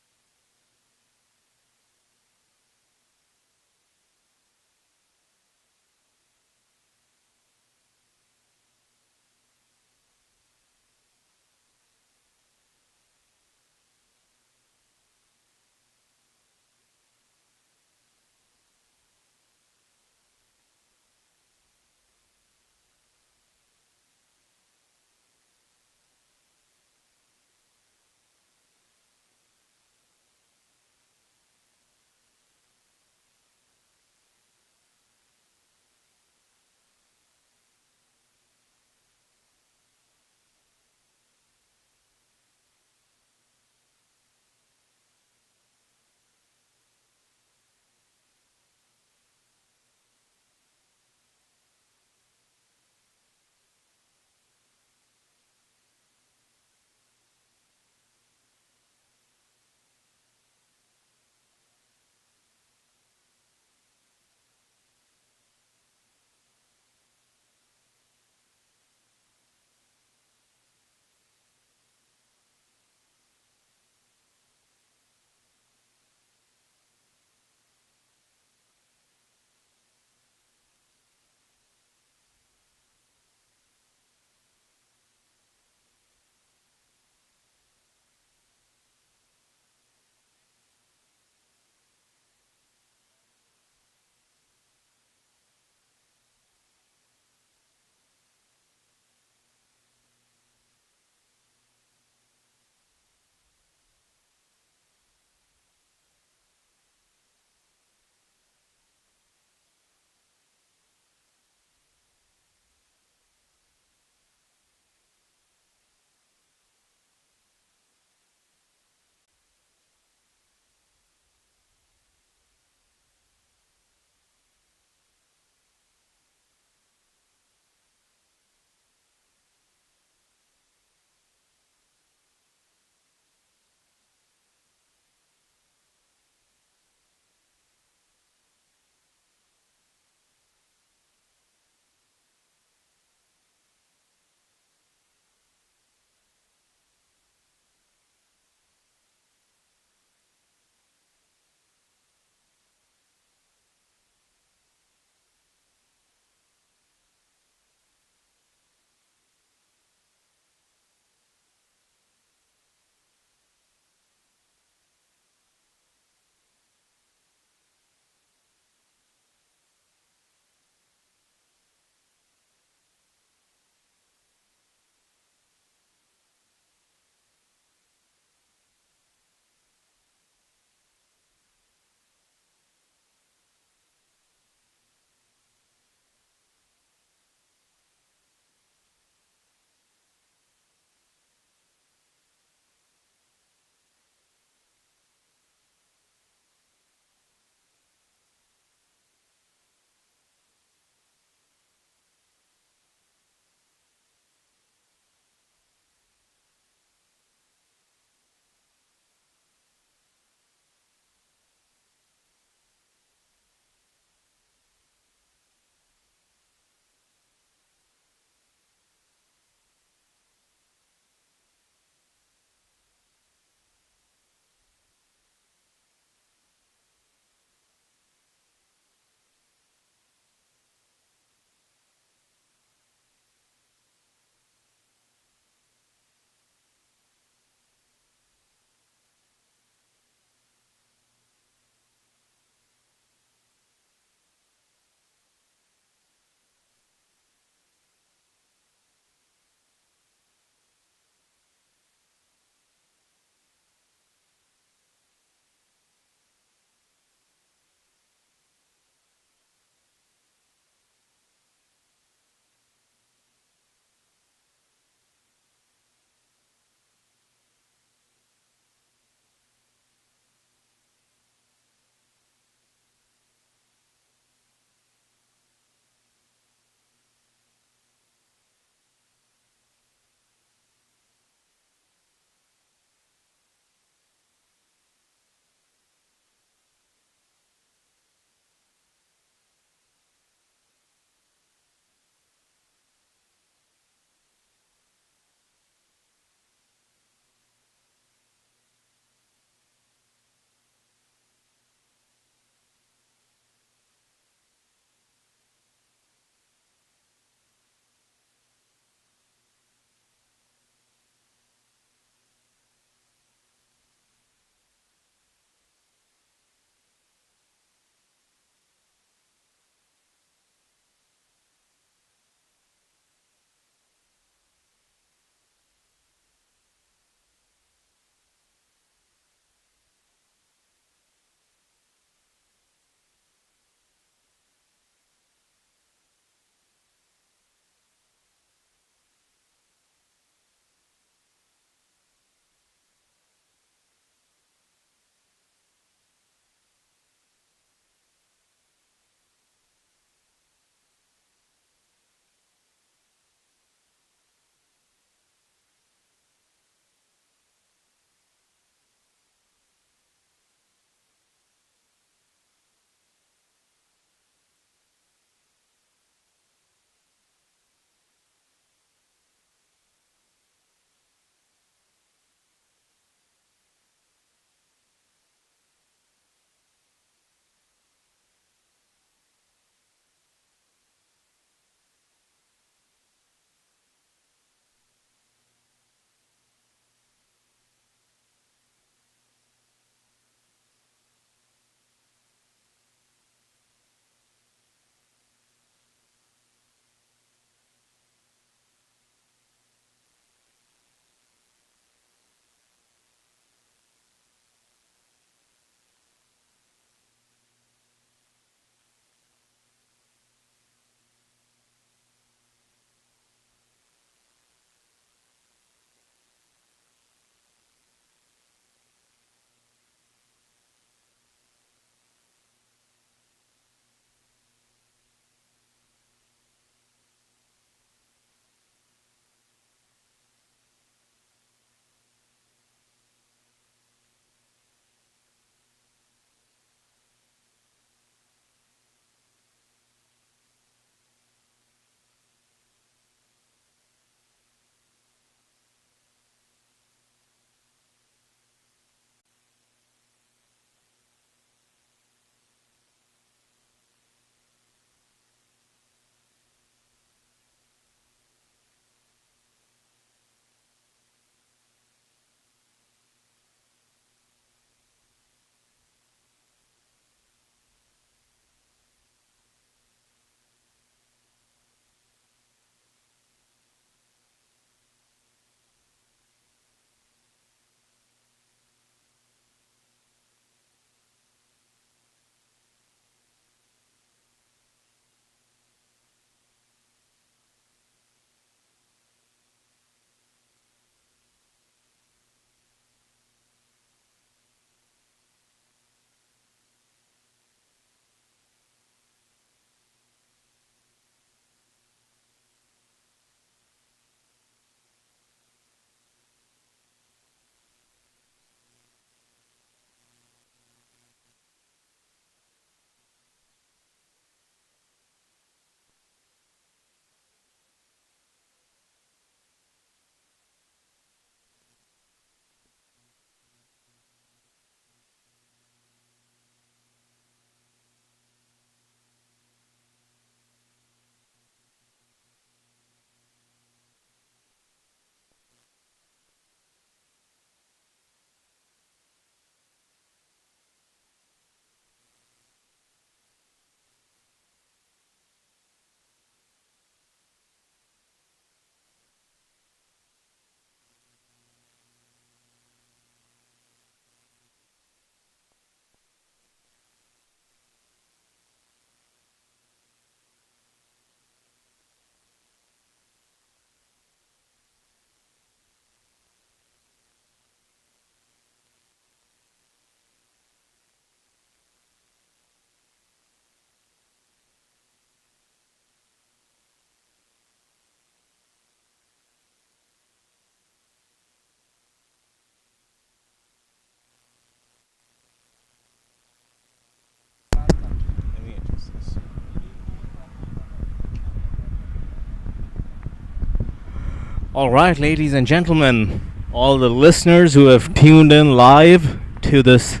All right, ladies and gentlemen, all the listeners who have tuned in live to this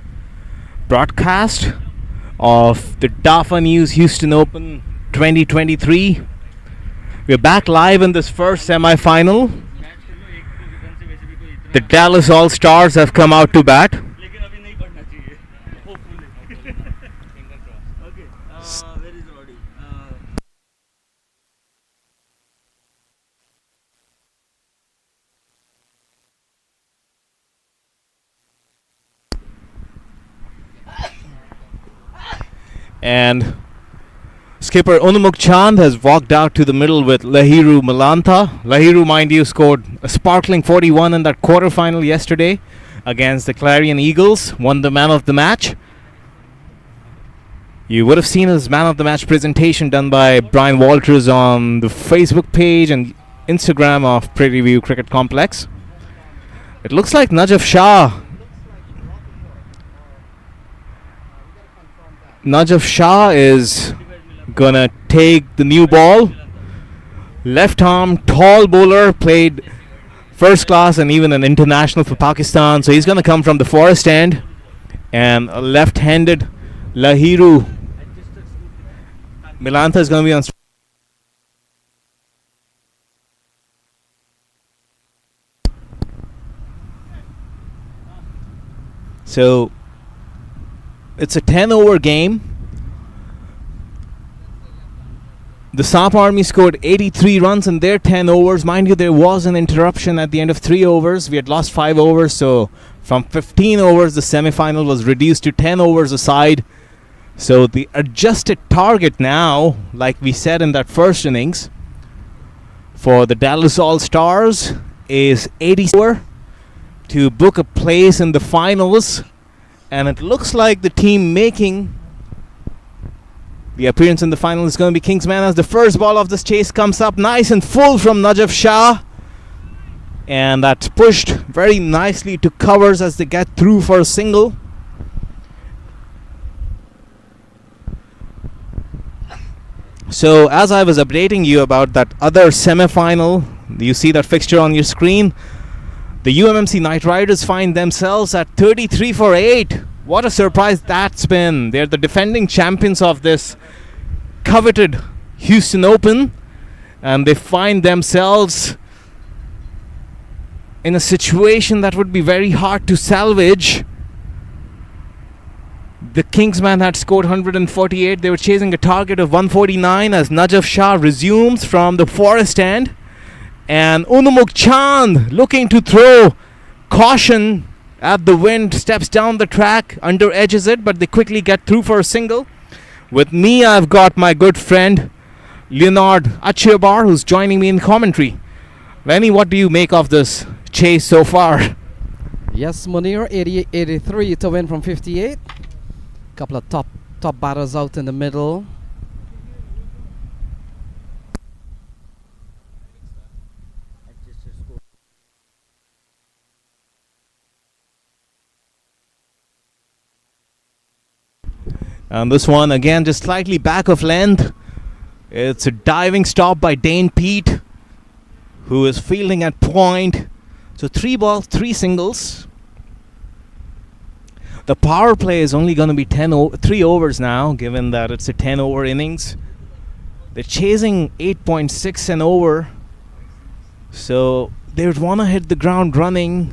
broadcast of the DAFA News Houston Open 2023. We're back live in this first semi-final. The Dallas All-Stars have come out to bat. लेकिन अभी नहीं पढ़ना चाहिए hopefully okay where is Roddy And skipper Onumuk Chand has walked out to the middle with Lahiru Malantha. Lahiru, mind you, scored a sparkling 41 in that quarterfinal yesterday against the Clarion Eagles, won the man of the match. You would have seen his man of the match presentation done by Brian Walters on the Facebook page and Instagram of Prairie View Cricket Complex. It looks like Najaf Shah is gonna take the new ball. Left arm, tall bowler, played first class and even an international for Pakistan. So he's gonna come from the forest end. And a left-handed Lahiru Milantha is gonna be on. So it's a 10-over game. The SAMP Army scored 83 runs in their 10 overs. Mind you, there was an interruption at the end of 3 overs. We had lost 5 overs, so from 15 overs, the semi-final was reduced to 10 overs a side. So the adjusted target now, like we said in that first innings, for the Dallas All-Stars is 84 to book a place in the finals. And it looks like the team making the appearance in the final is going to be Kingsman, as the first ball of this chase comes up nice and full from Najaf Shah. And that's pushed very nicely to covers as they get through for a single. So as I was updating you about that other semi-final, you see that fixture on your screen. The UMMC Knight Riders find themselves at 33 for 8. What a surprise that's been. They're the defending champions of this coveted Houston Open. And they find themselves in a situation that would be very hard to salvage. The Kingsman had scored 148. They were chasing a target of 149 as Najaf Shah resumes from the forest end. And Onumuk Chand looking to throw caution at the wind, steps down the track, under edges it, but they quickly get through for a single. With me, I've got my good friend Leonard Achiabar, who's joining me in commentary. Lenny, what do you make of this chase so far? Yes, Munir, 83 to win from 58. Couple of top batters out in the middle. And this one again just slightly back of length. It's a diving stop by Dane Pete, who is fielding at point. So 3 balls, 3 singles. The power play is only going to be 3 overs now, given that it's a 10-over innings. They're chasing 8.6 and over. So they would want to hit the ground running.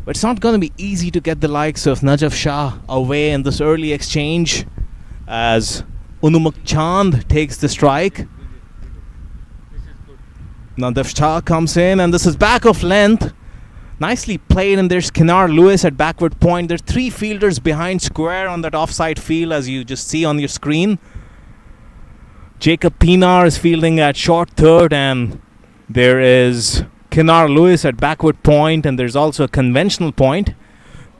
But it's not going to be easy to get the likes of Najaf Shah away in this early exchange as Onumuk Chand takes the strike. Najaf Shah comes in and this is back of length. Nicely played, and there's Kenar Lewis at backward point. There are 3 fielders behind square on that offside field, as you just see on your screen. Jacob Pinar is fielding at short third, and there is Kenar Lewis at backward point, and there's also a conventional point.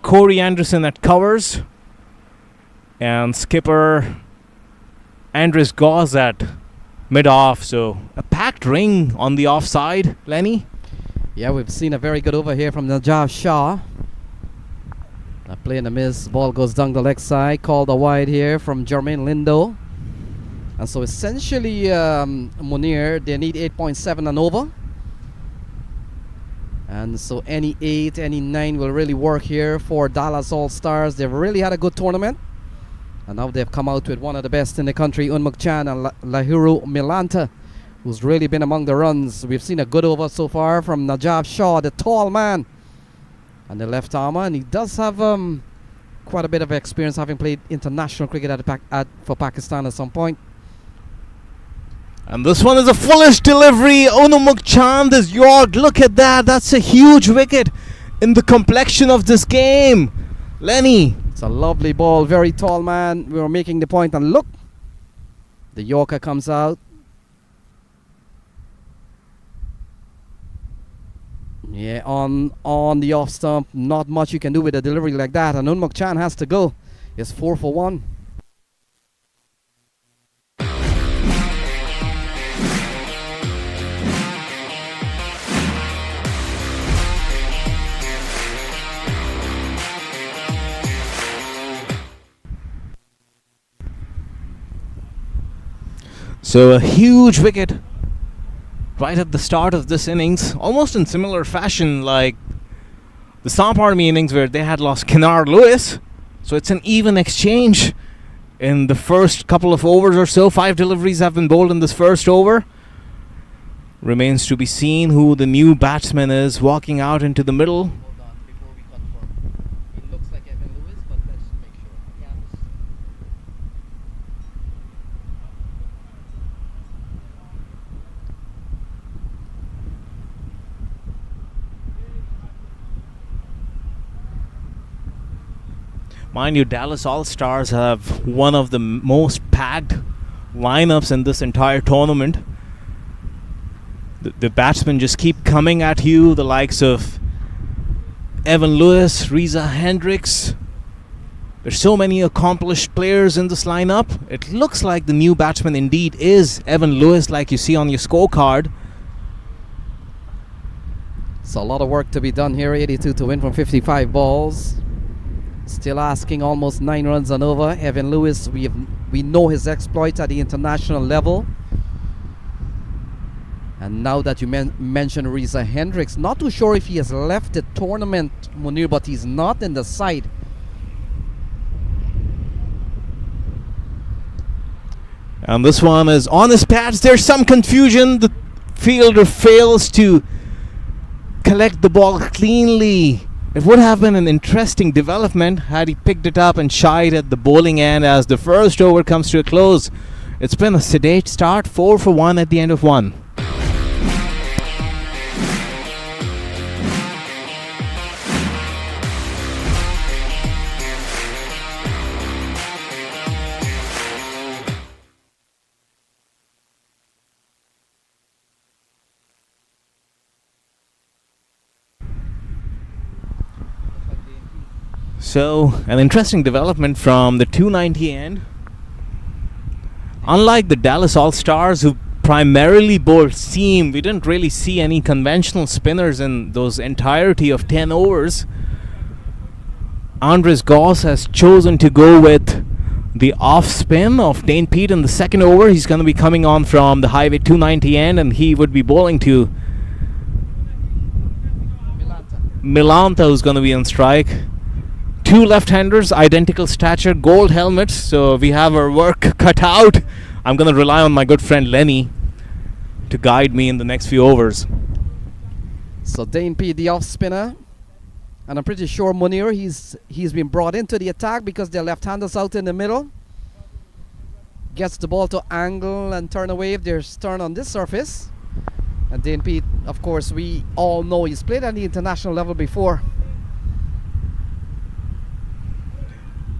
Corey Anderson at covers, and skipper Andres Gauze at mid-off. So a packed ring on the offside, Lenny. Yeah, we've seen a very good over here from Najaf Shah. A play in the miss, ball goes down the leg side, called a wide here from Jermaine Lindo. And so essentially, Munir, they need 8.7 and over. And so any 8, any 9 will really work here for Dallas All-Stars. They've really had a good tournament. And now they've come out with one of the best in the country, Unmuk Chan and Lahiru Milanta, who's really been among the runs. We've seen a good over so far from Najab Shah, the tall man, and the left armer. And he does have quite a bit of experience, having played international cricket for Pakistan at some point. And this one is a foolish delivery. Onumuk Chand is York. Look at that. That's a huge wicket in the complexion of this game. Lenny. It's a lovely ball. Very tall man. We were making the point, and look. The Yorker comes out. Yeah, on the off stump. Not much you can do with a delivery like that. And Unmuk Chan has to go. It's 4 for 1. So a huge wicket right at the start of this innings, almost in similar fashion like the SAMP Army innings where they had lost Kennard Lewis. So it's an even exchange in the first couple of overs or so. 5 deliveries have been bowled in this first over. Remains to be seen who the new batsman is walking out into the middle. Hold on, before we confirm. It looks like Evan Lewis, but let's make sure. Yeah. Mind you, Dallas All-Stars have one of the most packed lineups in this entire tournament. The batsmen just keep coming at you, the likes of Evan Lewis, Reza Hendricks. There's so many accomplished players in this lineup. It looks like the new batsman indeed is Evan Lewis, like you see on your scorecard. It's a lot of work to be done here. 82 to win from 55 balls. Still asking almost 9 runs and over. Evan Lewis, we know his exploits at the international level. And now that you mentioned Reza Hendricks, not too sure if he has left the tournament, Munir, but he's not in the side. And this one is on his pads. There's some confusion. The fielder fails to collect the ball cleanly. It would have been an interesting development had he picked it up and shied at the bowling end as the first over comes to a close. It's been a sedate start, 4 for 1 at the end of 1. So, an interesting development from the 290 end. Unlike the Dallas All-Stars, who primarily bowled seam, we didn't really see any conventional spinners in those entirety of 10 overs. Andres Goss has chosen to go with the off spin of Dane Pete in the second over. He's going to be coming on from the highway 290 end, and he would be bowling to Milanta, who's going to be on strike. 2 left-handers, identical stature, gold helmets, so we have our work cut out. I'm going to rely on my good friend Lenny to guide me in the next few overs. So Dane P, the off spinner, and I'm pretty sure Munir, he's been brought into the attack because their left-handers out in the middle. Gets the ball to angle and turn away if there's turn on this surface. And Dane P, of course, we all know he's played at the international level before.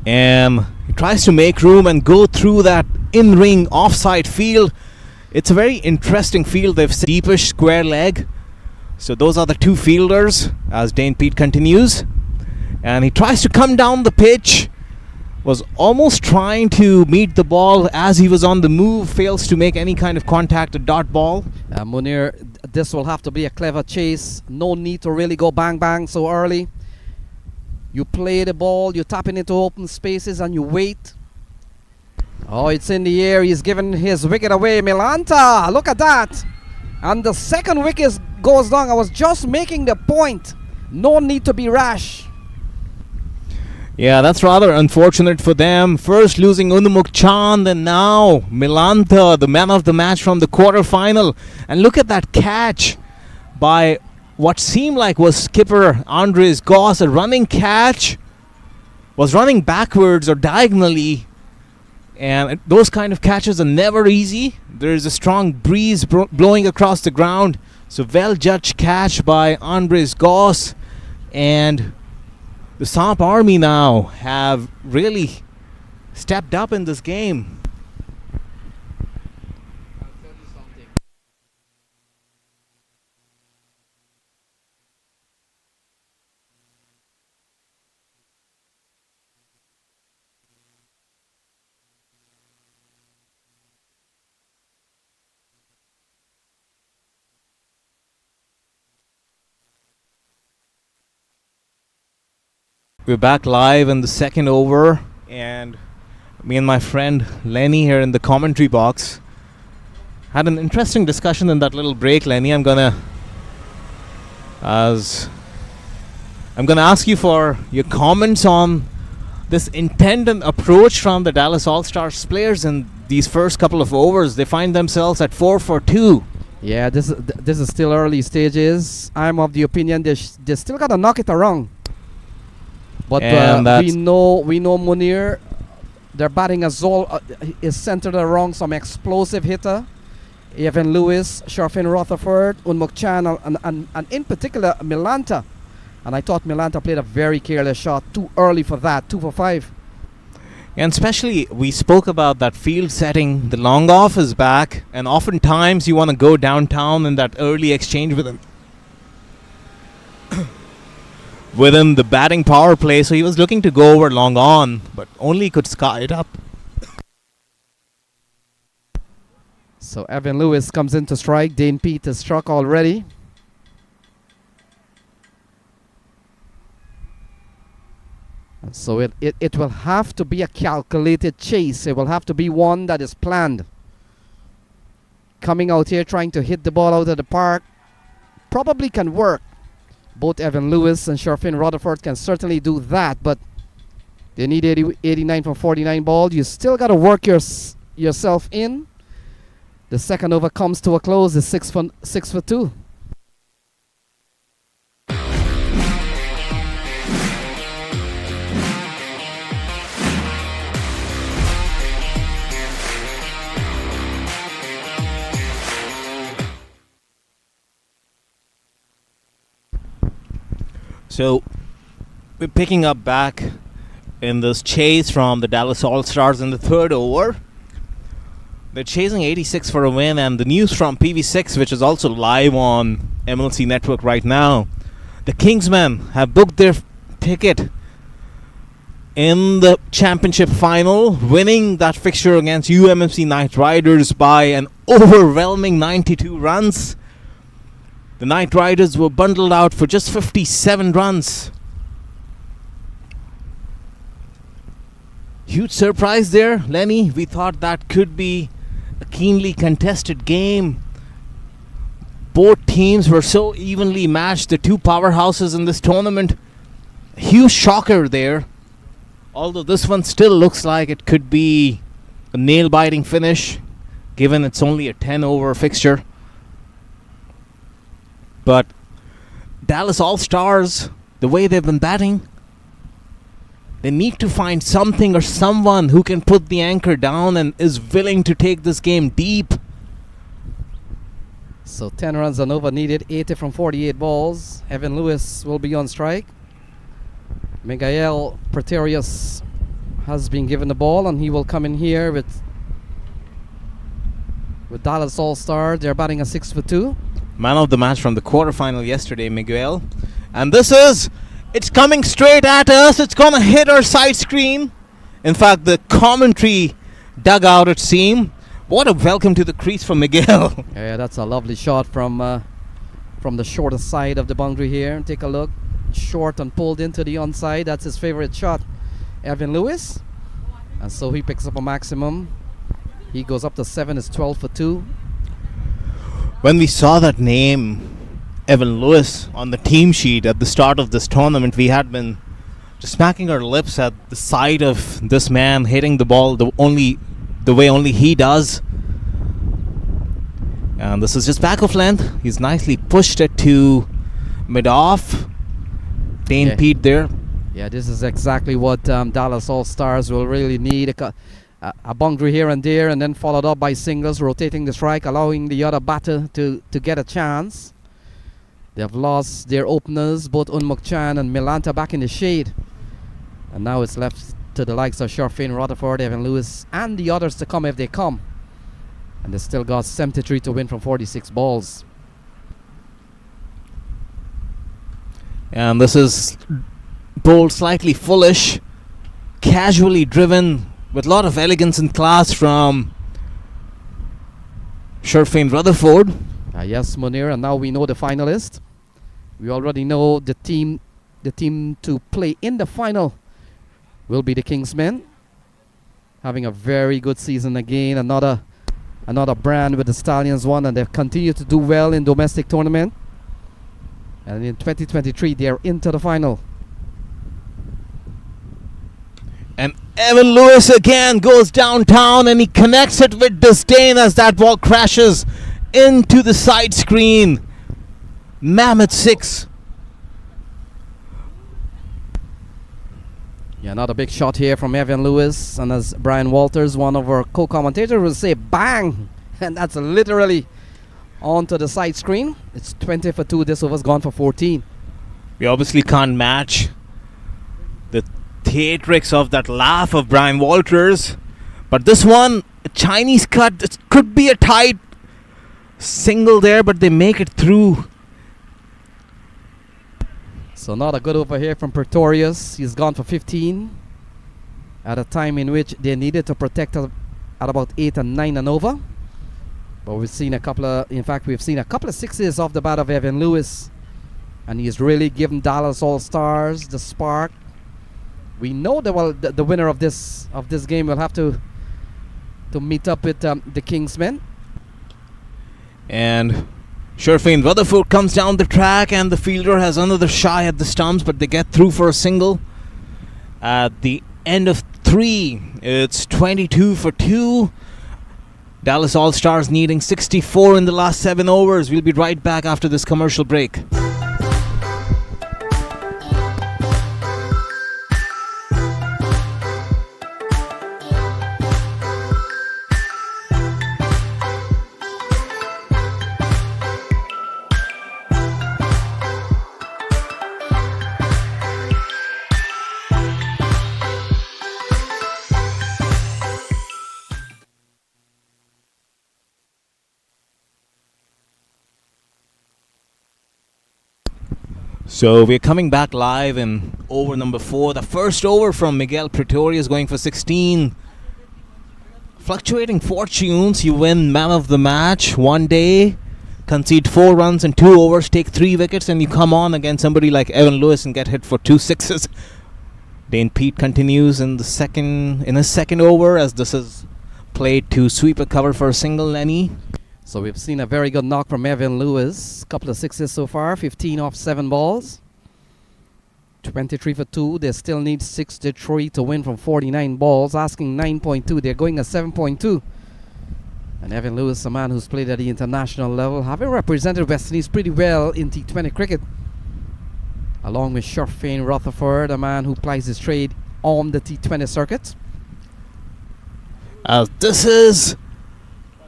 And he tries to make room and go through that in-ring offside field. It's a very interesting field. They've set deepish square leg. So those are the 2 fielders as Dane Pete continues. And he tries to come down the pitch. Was almost trying to meet the ball as he was on the move. Fails to make any kind of contact at dot ball. Munir, this will have to be a clever chase. No need to really go bang bang so early. You play the ball, you tap it into open spaces and you wait. Oh, it's in the air. He's given his wicket away. Milanta, look at that. And the second wicket goes down. I was just making the point. No need to be rash. Yeah, that's rather unfortunate for them. First losing Unmuk Chand and now Milanta, the man of the match from the quarterfinal. And look at that catch by what seemed like was skipper Andres Goss. A running catch, was running backwards or diagonally. And those kind of catches are never easy. There's a strong breeze blowing across the ground. So well judged catch by Andres Goss. And the SAMP army now have really stepped up in this game. I'll tell you something. We're back live in the second over, and me and my friend Lenny here in the commentary box had an interesting discussion in that little break. Lenny, I'm gonna ask you for your comments on this intent and approach from the Dallas All-Stars players in these first couple of overs. They find themselves at 4 for 2. Yeah, this is still early stages. I'm of the opinion they still gotta knock it around. But we know Munir. Their batting is centered around some explosive hitter. Evan Lewis, Sharfin Rutherford, Unmuk Chan, and in particular Milanta. And I thought Milanta played a very careless shot. Too early for that. 2 for 5. And especially, we spoke about that field setting. The long off is back, and oftentimes you want to go downtown in that early exchange with him. Within the batting power play, so he was looking to go over long on, but only could sky it up. So Evan Lewis comes in to strike. Dane Pete is struck already. And so it will have to be a calculated chase. It will have to be one that is planned. Coming out here trying to hit the ball out of the park probably can work. Both Evan Lewis and Sharfin Rutherford can certainly do that, but they need 89 from 49 ball. You still got to work yourself in. The second over comes to a close. It's 6 for 2. So we're picking up back in this chase from the Dallas All-Stars in the third over. They're chasing 86 for a win, and the news from PV6, which is also live on MLC Network right now, the Kingsmen have booked their ticket in the championship final, winning that fixture against UMFC Knight Riders by an overwhelming 92 runs. The Knight Riders were bundled out for just 57 runs. Huge surprise there, Lenny. We thought that could be a keenly contested game. Both teams were so evenly matched, the two powerhouses in this tournament. A huge shocker there. Although this one still looks like it could be a nail-biting finish, given it's only a 10-over fixture. But Dallas All-Stars, the way they've been batting, they need to find something or someone who can put the anchor down and is willing to take this game deep. So 10 runs and over needed, 80 from 48 balls. Evan Lewis will be on strike. Miguel Preterius has been given the ball, and he will come in here with Dallas All-Star. They're batting a 6 for 2. Man of the match from the quarterfinal yesterday, Miguel. And it's coming straight at us. It's going to hit our side screen. In fact, the commentary dugout, it seemed. What a welcome to the crease from Miguel. Yeah, that's a lovely shot from the shorter side of the boundary here. Take a look. Short and pulled into the onside. That's his favorite shot. Evan Lewis. And so he picks up a maximum. He goes up to 7. It's 12 for 2. When we saw that name Evan Lewis on the team sheet at the start of this tournament, we had been just smacking our lips at the sight of this man hitting the ball the way only he does. And this is just back of length. He's nicely pushed it to mid-off. Dane Yeah. Pete there. Yeah, this is exactly what Dallas All-Stars will really need. A boundary here and there, and then followed up by singles, rotating the strike, allowing the other batter to get a chance. They have lost their openers, both Unmuk Chan and Milanta, back in the shade. And now it's left to the likes of Sharfane Rutherford, Evan Lewis, and the others to come if they come. And they still got 73 to win from 46 balls. And this is bowled slightly foolish, casually driven with a lot of elegance and class from Sharfane Rutherford. Yes, Munir, and now we know the finalist. We already know the team to play in the final will be the Kingsmen, having a very good season again. Another brand with the Stallions won, and they've continued to do well in domestic tournament. And in 2023, they are into the final. And Evan Lewis again goes downtown, and he connects it with disdain as that ball crashes into the side screen. Mammoth 6. Yeah, another big shot here from Evan Lewis, and as Brian Walters, one of our co-commentators, will say, bang! And that's literally onto the side screen. It's 20 for 2. This over's gone for 14. We obviously can't match the theatrics of that laugh of Brian Walters, but this one, a Chinese cut, it could be a tight single there, but they make it through. So not a good over here from Pretorius. He's gone for 15 at a time in which they needed to protect at about 8 and 9 and over. But we've seen a couple of sixes off the bat of Evan Lewis, and he's really given Dallas All-Stars the spark. We know that the winner of this game will have to meet up with the Kingsmen. And Sharfane Rutherford comes down the track, and the fielder has another shy at the stumps, but they get through for a single. At the end of 3, it's 22 for 2. Dallas All-Stars needing 64 in the last 7 overs. We'll be right back after this commercial break. So we're coming back live in over number 4. The first over from Miguel Pretorius going for 16. Fluctuating fortunes. You win man of the match one day, concede 4 runs in 2 overs, take 3 wickets, and you come on against somebody like Evan Lewis and get hit for 2 sixes. Dane Pete continues in his second over, as this is played to sweep a cover for a single, Lenny. So we've seen a very good knock from Evan Lewis. Couple of sixes so far, 15 off 7 balls. 23 for 2. They still need 63 to win from 49 balls, asking 9.2. They're going at 7.2. And Evan Lewis, a man who's played at the international level, having represented West Indies pretty well in T20 cricket, along with Sharfane Rutherford, a man who plies his trade on the T20 circuit. This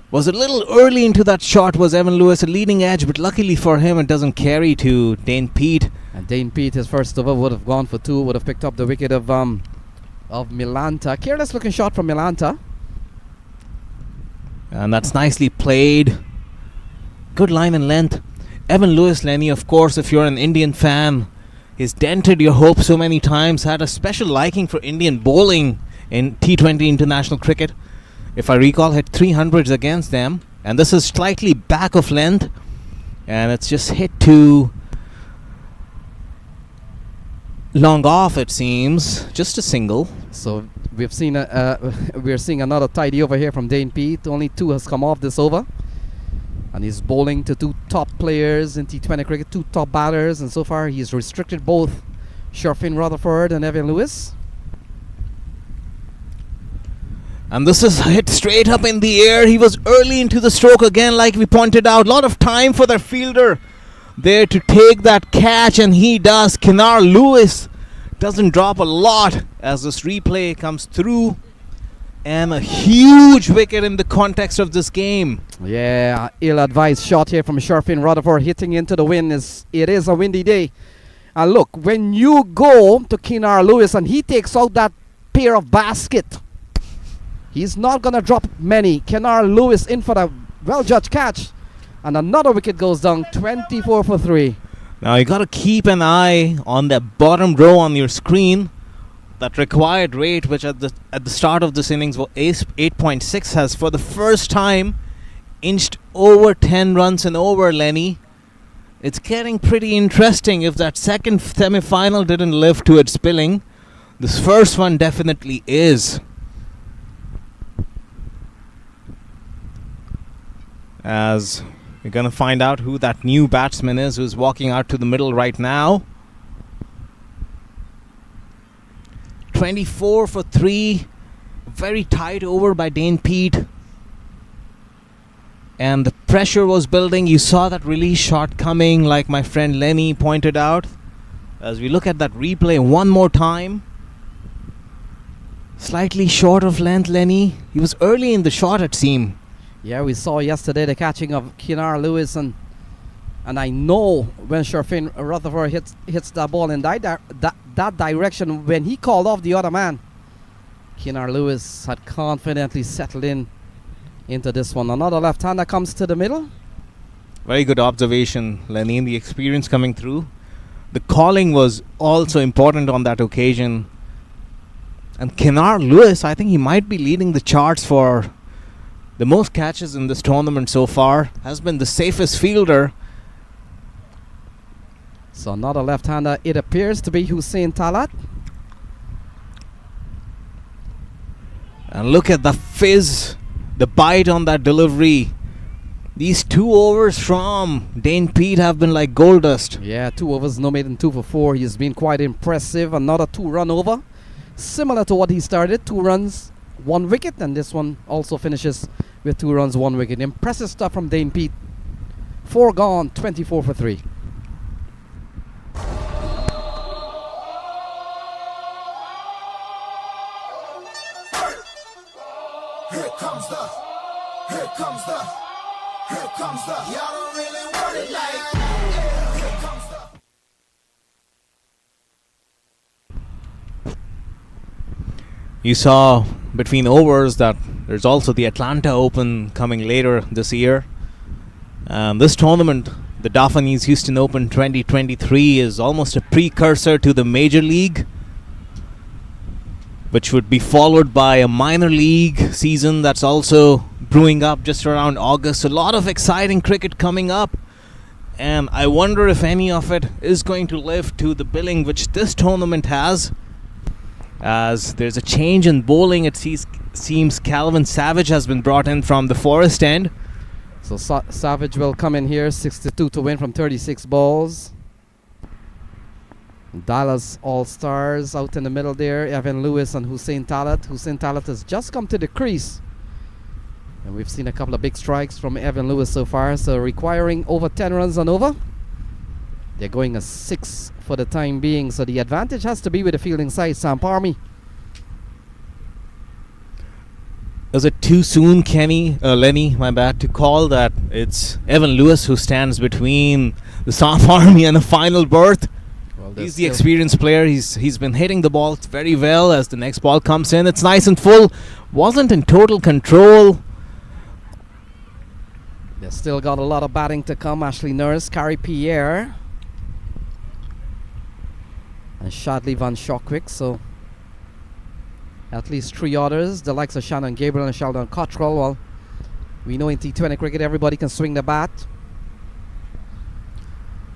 was a little early into that shot, was Evan Lewis, a leading edge, but luckily for him it doesn't carry to Dane Pete. And Dane Pete, his first over, would have gone for 2, would have picked up the wicket of Milanta. Careless looking shot from Milanta. And that's nicely played. Good line and length. Evan Lewis, Lenny, of course, if you're an Indian fan, he's dented your hopes so many times, had a special liking for Indian bowling in T20 international cricket. If I recall, hit 300s against them. And this is slightly back of length. And it's just hit to long off, it seems. Just a single. So we've seen we're seeing another tidy over here from Dane Pete. Only 2 has come off this over. And he's bowling to two top players in T20 cricket, two top batters, and so far he's restricted both Sherfin Rutherford and Evan Lewis. And this is hit straight up in the air. He was early into the stroke again, like we pointed out. Lot of time for the fielder there to take that catch, and he does. Kenar Lewis doesn't drop a lot as this replay comes through. And a huge wicket in the context of this game. Yeah, ill-advised shot here from Sherfin Rutherford hitting into the wind. It is a windy day. And look, when you go to Kenar Lewis and he takes out that pair of basket, he's not going to drop many. Kenar Lewis in for the well-judged catch. And another wicket goes down, 24 for 3. Now you got to keep an eye on that bottom row on your screen. That required rate, which at the start of this innings was 8.6, has for the first time inched over 10 runs and over, Lenny. It's getting pretty interesting. If that second semi-final didn't live to its billing, this first one definitely is. As we're going to find out who that new batsman is who's walking out to the middle right now. 24 for 3. Very tight over by Dane Pete. And the pressure was building. You saw that release shot coming, like my friend Lenny pointed out. As we look at that replay one more time. Slightly short of length, Lenny. He was early in the shot, it seemed. Yeah, we saw yesterday the catching of Kenar Lewis, and I know when Sherfin Rutherford hits that ball in that direction, when he called off the other man, Kenar Lewis had confidently settled into this one. Another left-hander comes to the middle. Very good observation, Lenny. The experience coming through. The calling was also important on that occasion. And Kenar Lewis, I think he might be leading the charts for the most catches in this tournament so far. Has been the safest fielder. So another left-hander, it appears to be Hussein Talat. And look at the fizz, the bite on that delivery. These 2 overs from Dane Pete have been like gold dust. Yeah, 2 overs, no made in 2 for 4. He's been quite impressive. Another 2-run over. Similar to what he started, 2 runs, 1 wicket. And this one also finishes with 2 runs, 1 wicket. Impressive stuff from Dane Pete. 4 gone, 24 for 3. Here comes the, y'all don't really want it like, yeah, here comes the. You saw between overs that there's also the Atlanta Open coming later this year. This tournament, the Dauphinese Houston Open 2023, is almost a precursor to the Major League, which would be followed by a minor league season that's also brewing up just around August. A lot of exciting cricket coming up, and I wonder if any of it is going to live to the billing which this tournament has, as there's a change in bowling. It seems Calvin Savage has been brought in from the Forest end. So Savage will come in here, 62 to win from 36 balls. Dallas All-Stars out in the middle there, Evan Lewis and Hussein Talat. Hussein Talat has just come to the crease, and we've seen a couple of big strikes from Evan Lewis so far, so requiring over 10 runs and over. They're going a 6 for the time being, so the advantage has to be with the fielding side, SAMP Army. Is it too soon, Lenny, my bad, to call that it's Evan Lewis who stands between the SAMP Army and a final berth? Well, he's the experienced player. He's been hitting the ball very well as the next ball comes in. It's nice and full. Wasn't in total control. They've still got a lot of batting to come. Ashley Nurse, Carrie Pierre, and Shadley Van Shockwick. So at least 3 others, the likes of Shannon Gabriel and Sheldon Cottrell. Well, we know in T20 cricket everybody can swing the bat.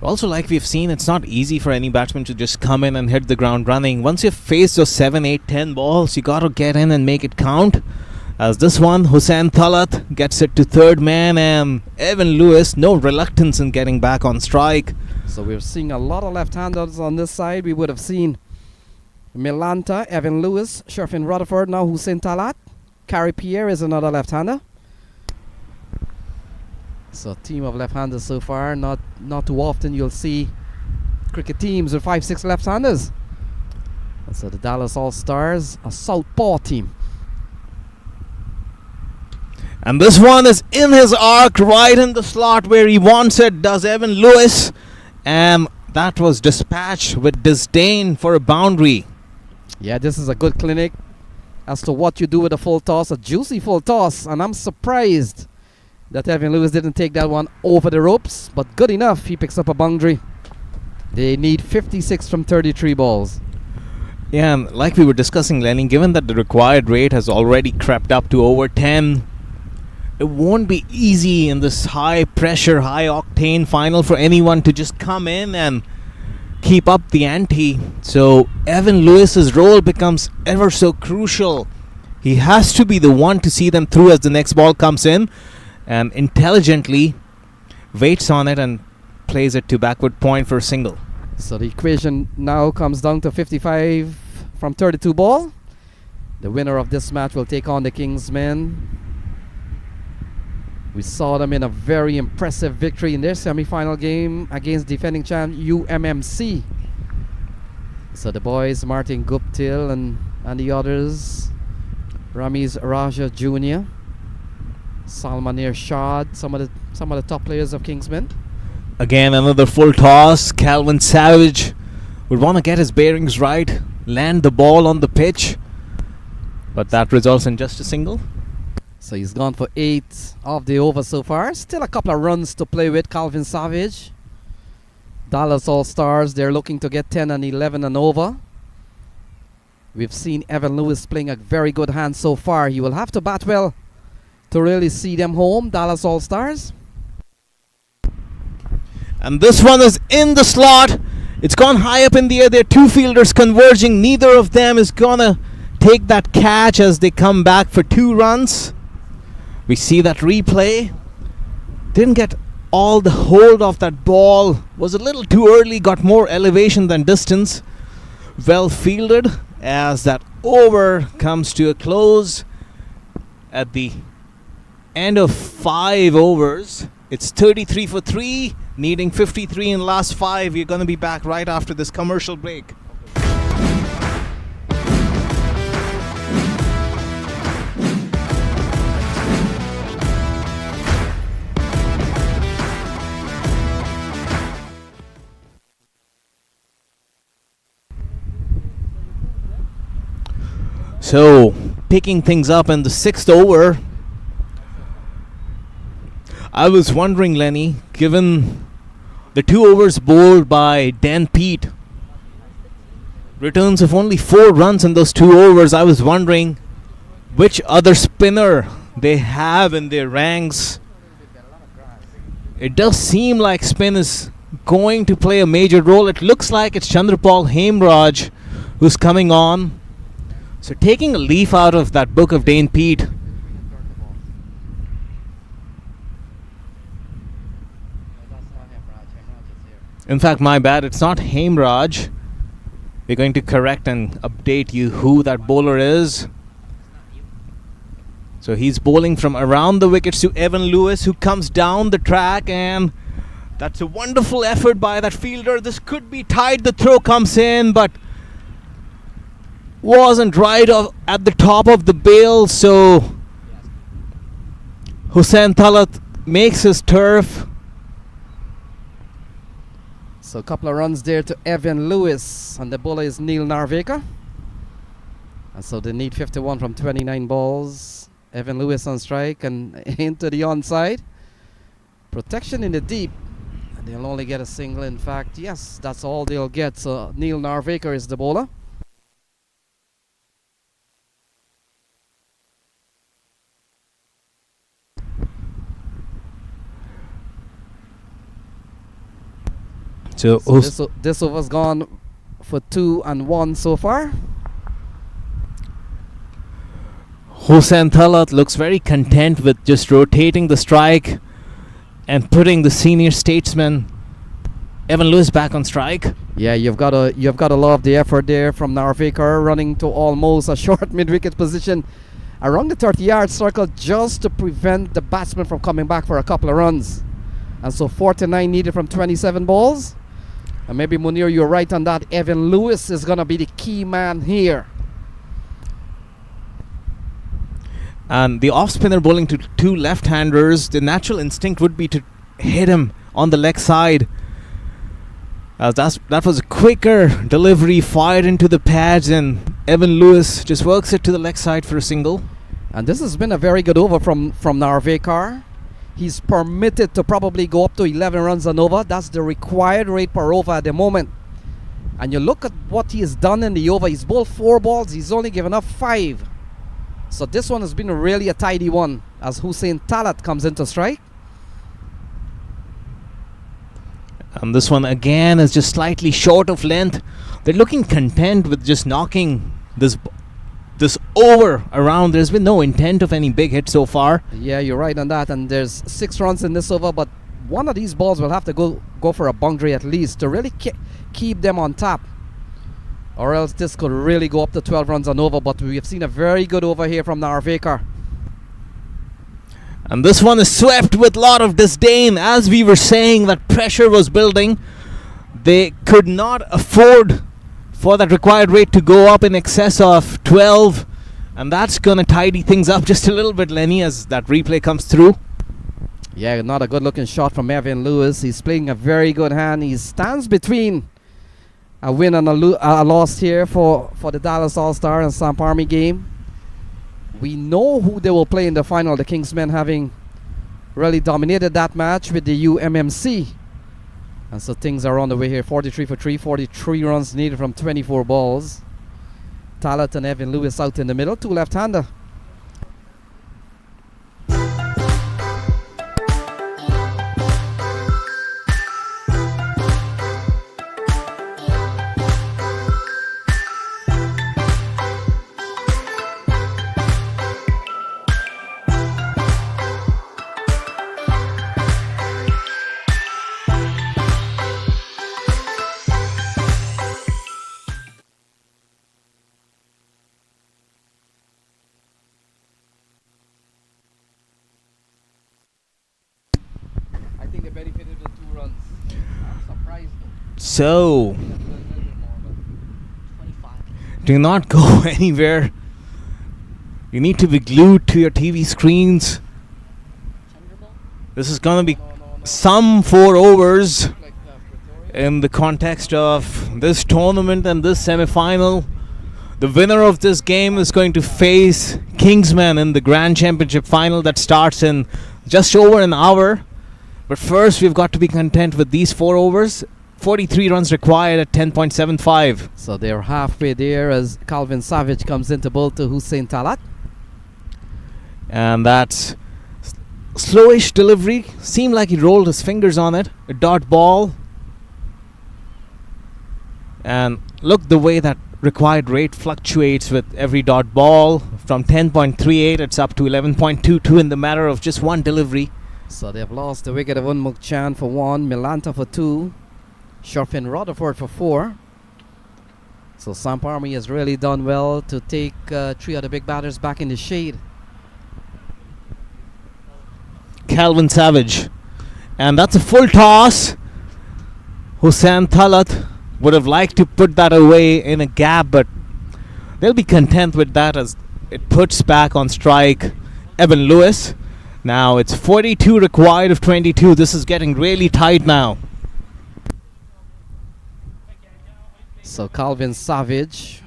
Also, like we've seen, it's not easy for any batsman to just come in and hit the ground running. Once you've faced those 7, 8, 10 balls, you got to get in and make it count. As this one, Hussein Talat gets it to third man, and Evan Lewis, no reluctance in getting back on strike. So we're seeing a lot of left-handers on this side. We would have seen Milanta, Evan Lewis, Sherfin Rutherford, now Hussein Talat. Carrie Pierre is another left-hander. So a team of left-handers so far. Not too often you'll see cricket teams with 5-6 left-handers. And so the Dallas All-Stars, a southpaw team. And this one is in his arc, right in the slot where he wants it, does Evan Lewis. And that was dispatched with disdain for a boundary. Yeah, this is a good clinic as to what you do with a full toss, a juicy full toss. And I'm surprised that Evan Lewis didn't take that one over the ropes. But good enough, he picks up a boundary. They need 56 from 33 balls. Yeah, and like we were discussing, Lenny, given that the required rate has already crept up to over 10, it won't be easy in this high pressure, high octane final for anyone to just come in and keep up the ante. So Evan Lewis's role becomes ever so crucial. He has to be the one to see them through as the next ball comes in, and intelligently waits on it and plays it to backward point for a single. So the equation now comes down to 55 from 32 ball. The winner of this match will take on the Kingsmen. We saw them in a very impressive victory in their semi-final game against defending champ UMMC. So the boys, Martin Guptill and the others, Ramiz Raja Jr., Salman Irshad, some of the top players of Kingsmen. Again, another full toss. Calvin Savage would want to get his bearings right, land the ball on the pitch, but that results in just a single. So he's gone for 8 of the over so far. Still a couple of runs to play with, Calvin Savage. Dallas All-Stars, they're looking to get 10 and 11 and over. We've seen Evan Lewis playing a very good hand so far. He will have to bat well to really see them home, Dallas All-Stars. And this one is in the slot. It's gone high up in the air. There are two fielders converging. Neither of them is gonna take that catch as they come back for 2 runs. We see that replay. Didn't get all the hold of that ball. Was a little too early. Got more elevation than distance. Well fielded as that over comes to a close at the end of 5 overs. It's 33 for 3, needing 53 in last 5. We're going to be back right after this commercial break. So, picking things up in the 6th over, I was wondering, Lenny, given the 2 overs bowled by Dan Peat, returns of only 4 runs in those 2 overs, I was wondering which other spinner they have in their ranks. It does seem like spin is going to play a major role. It looks like it's Chandrapal Hemraj who's coming on. So taking a leaf out of that book of Dane Peat, in fact, my bad, it's not Hemraj. We're going to correct and update you who that bowler is. So he's bowling from around the wickets to Evan Lewis, who comes down the track, and that's a wonderful effort by that fielder. This could be tied. The throw comes in, but wasn't right at the top of the bail. So Hussein Talat makes his turf. So a couple of runs there to Evan Lewis, and the bowler is Neil Narveka. And so they need 51 from 29 balls. Evan Lewis on strike and into the onside. Protection in the deep. And they'll only get a single. In fact, yes, that's all they'll get. So Neil Narveka is the bowler. So this over's gone for 2 and 1 so far. Hossein Talat looks very content with just rotating the strike and putting the senior statesman Evan Lewis back on strike. Yeah, you've got to love the effort there from Narvaker, running to almost a short mid-wicket position around the 30-yard circle just to prevent the batsman from coming back for a couple of runs. And so 49 needed from 27 balls. And maybe Munir, you're right on that. Evan Lewis is going to be the key man here. And the off spinner bowling to two left-handers, the natural instinct would be to hit him on the leg side. That was a quicker delivery, fired into the pads, and Evan Lewis just works it to the leg side for a single. And this has been a very good over from Narvaker. He's permitted to probably go up to 11 runs and over. That's the required rate per over at the moment. And you look at what he has done in the over. He's bowled 4 balls. He's only given up 5. So this one has been really a tidy one as Hossein Talat comes into strike. And this one again is just slightly short of length. They're looking content with just knocking this over around. There's been no intent of any big hit so far. Yeah, you're right on that. And there's 6 runs in this over, but one of these balls will have to go for a boundary at least to really keep them on top. Or else this could really go up to 12 runs and over. But we have seen a very good over here from Narvaker. And this one is swept with a lot of disdain. As we were saying, that pressure was building. They could not afford for that required rate to go up in excess of 12. And that's going to tidy things up just a little bit, Lenny, as that replay comes through. Yeah, not a good looking shot from Evan Lewis. He's playing a very good hand. He stands between a win and a loss here for the Dallas All-Star and SAMP Army game. We know who they will play in the final, the Kingsmen having really dominated that match with the UMMC. And so things are on the way here. 43 for 3, 43 runs needed from 24 balls. Talat and Evan Lewis out in the middle, 2 left-hander. I think they benefited with 2 runs. I'm surprised though. So, 25. do not go anywhere. You need to be glued to your TV screens. Chandrabal? This is going to be some 4 overs in the context of this tournament and this semi-final. The winner of this game is going to face Kingsmen in the Grand Championship final that starts in just over an hour. But first, we've got to be content with these 4 overs. 43 runs required at 10.75. So they're halfway there as Calvin Savage comes into bowl to Hossein Talat. And that's slowish delivery. Seemed like he rolled his fingers on it. A dot ball. And look the way that required rate fluctuates with every dot ball. From 10.38, it's up to 11.22 in the matter of just one delivery. So they've lost the wicket of Unmuk Chan for 1, Milanta for 2, Sharfin Rutherford for 4. So SAMP Army has really done well to take 3 of the big batters back in the shade. Calvin Savage. And that's a full toss. Hossein Talat would have liked to put that away in a gap, but they'll be content with that as it puts back on strike Evan Lewis. Now it's 42 required of 22. This is getting really tight now. So Calvin Savage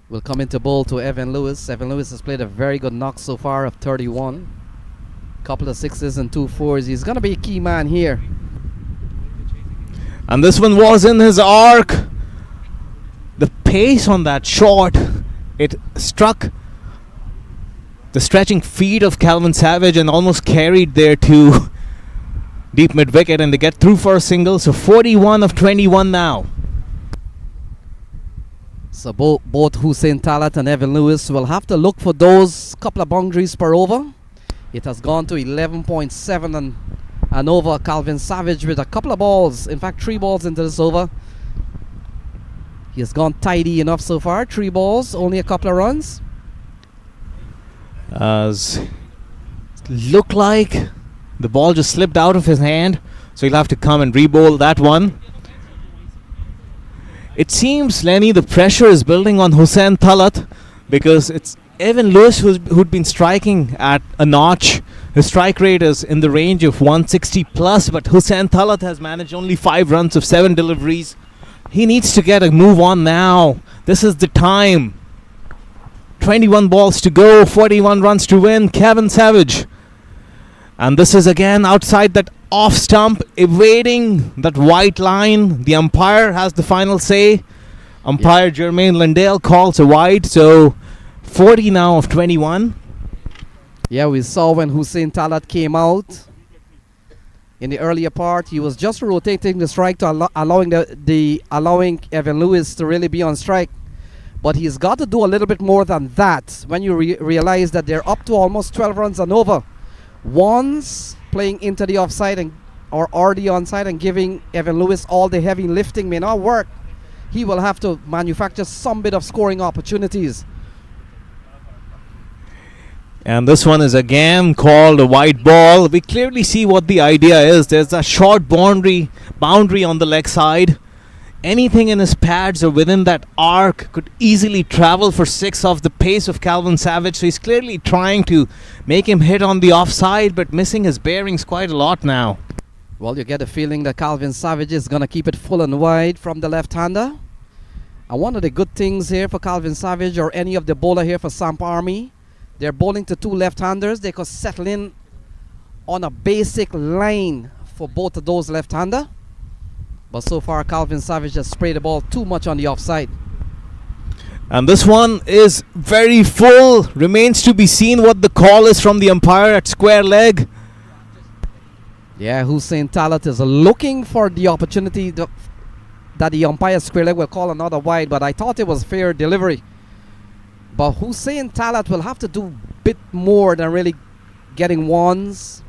will come into bowl to Evan Lewis. Evan Lewis has played a very good knock so far of 31. Couple of 6s and 2 4s. He's going to be a key man here. And this one was in his arc. The pace on that shot, it struck the stretching feet of Calvin Savage and almost carried there to deep mid wicket, and they get through for a single. So 41 of 21 now. So both Hussein Talat and Evan Lewis will have to look for those couple of boundaries per over. It has gone to 11.7 and over. Calvin Savage with a couple of balls, in fact 3 balls into this over. He has gone tidy enough so far. 3 balls, only a couple of runs. As look like the ball just slipped out of his hand, so he'll have to come and re-bowl that one. It seems, Lenny, the pressure is building on Hussein Talat because it's Evan Lewis who'd been striking at a notch. His strike rate is in the range of 160 plus, but Hussein Talat has managed only 5 runs of 7 deliveries. He needs to get a move on now. This is the time. 21 balls to go, 41 runs to win. Kevin Savage. And this is again outside that off stump, evading that white line. The umpire has the final say. Umpire Jermaine Lindale calls a wide, so 40 now of 21. Yeah, we saw when Hussein Talat came out in the earlier part, he was just rotating the strike to allowing Evan Lewis to really be on strike. But he's got to do a little bit more than that when you realize that they're up to almost 12 runs and over. Once playing into the offside or the onside and giving Evan Lewis all the heavy lifting may not work. He will have to manufacture some bit of scoring opportunities. And this one is again called a white ball. We clearly see what the idea is. There's a short boundary on the leg side. Anything in his pads or within that arc could easily travel for 6 off the pace of Calvin Savage. So he's clearly trying to make him hit on the offside, but missing his bearings quite a lot now. Well, you get a feeling that Calvin Savage is going to keep it full and wide from the left-hander. And one of the good things here for Calvin Savage or any of the bowler here for SAMP Army, they're bowling to 2 left-handers. They could settle in on a basic line for both of those left-hander. But so far, Calvin Savage has sprayed the ball too much on the offside. And this one is very full. Remains to be seen what the call is from the umpire at square leg. Yeah, Hussein Talat is looking for the opportunity that the umpire square leg will call another wide, but I thought it was fair delivery. But Hussein Talat will have to do a bit more than really getting ones.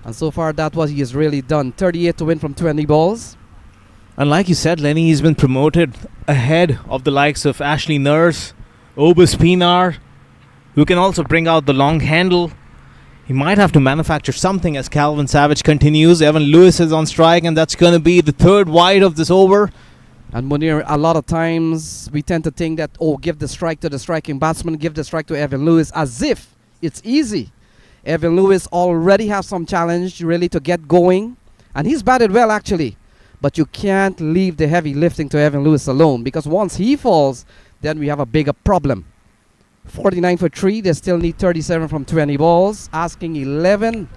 And so far, that's what he has really done. 38 to win from 20 balls. And like you said, Lenny, he's been promoted ahead of the likes of Ashley Nurse, Obus Pinar, who can also bring out the long handle. He might have to manufacture something as Calvin Savage continues. Evan Lewis is on strike, and that's going to be the 3rd wide of this over. And Munir, a lot of times we tend to think that, give the strike to the striking batsman, give the strike to Evan Lewis, as if it's easy. Evan Lewis already has some challenge really to get going, and he's batted well actually. But you can't leave the heavy lifting to Evan Lewis alone, because once he falls, then we have a bigger problem. 49 for 3, they still need 37 from 20 balls, asking 11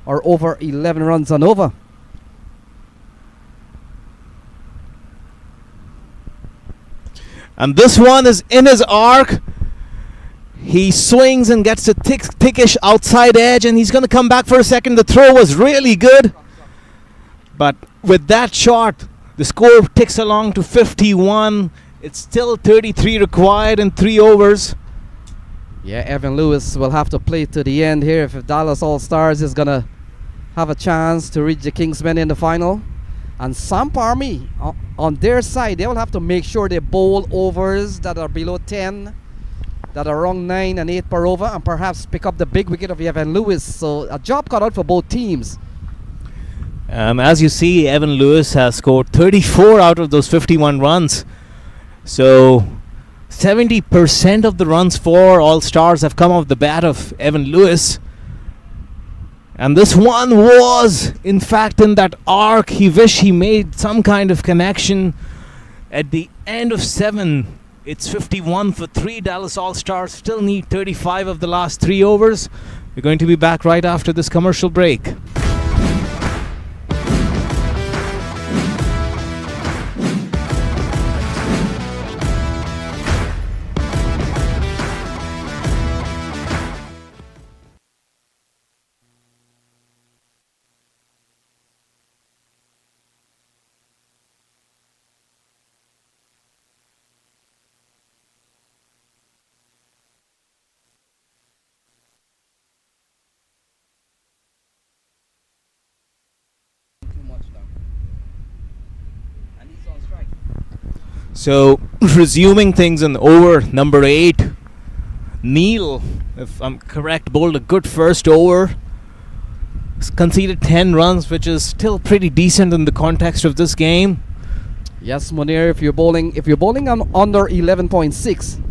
or over 11 runs and over. And this one is in his arc. He swings and gets a thickish outside edge, and he's going to come back for a second. The throw was really good. But with that shot, the score ticks along to 51. It's still 33 required in 3 overs. Yeah, Evan Lewis will have to play to the end here if Dallas All-Stars is going to have a chance to reach the Kingsmen in the final. And SAMP Army, on their side, they will have to make sure they bowl overs that are below 10, that are around 9 and 8 per over, and perhaps pick up the big wicket of Evan Lewis. So a job cut out for both teams. As you see, Evan Lewis has scored 34 out of those 51 runs. So 70% of the runs for All-Stars have come off the bat of Evan Lewis. And this one was, in fact, in that arc. He wished he made some kind of connection. At the end of 7, it's 51 for 3. Dallas All-Stars still need 35 of the last 3 overs. We're going to be back right after this commercial break. So, resuming things in over number 8, Neil, if I'm correct, bowled a good first over. Conceded 10 runs, which is still pretty decent in the context of this game. Yes, Munir, if you're bowling on under 11.6,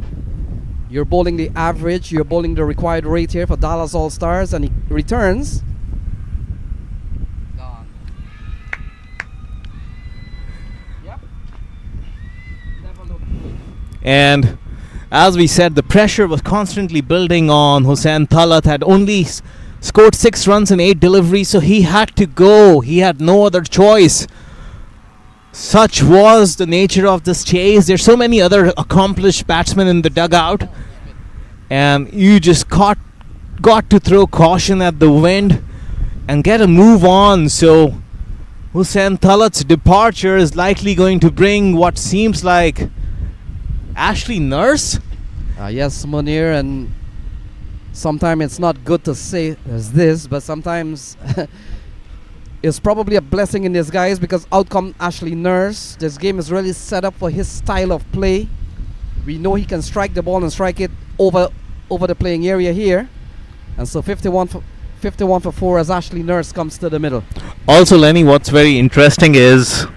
you're bowling the average, you're bowling the required rate here for Dallas All-Stars, and he returns. Gone. Yep. Never looked good. And as we said, the pressure was constantly building on Hussain Talat. Had only scored 6 runs in 8 deliveries, so he had to go. He had no other choice. Such was the nature of this chase. There's so many other accomplished batsmen in the dugout, and you just got to throw caution at the wind and get a move on. So Hussain Talat's departure is likely going to bring what seems like Ashley Nurse. Yes, Munir, and sometimes it's not good to say as this, but sometimes it's probably a blessing in disguise, because out come Ashley Nurse. This game is really set up for his style of play. We know he can strike the ball and strike it over the playing area here. And so 51 for 4 as Ashley Nurse comes to the middle. Also, Lenny, what's very interesting is,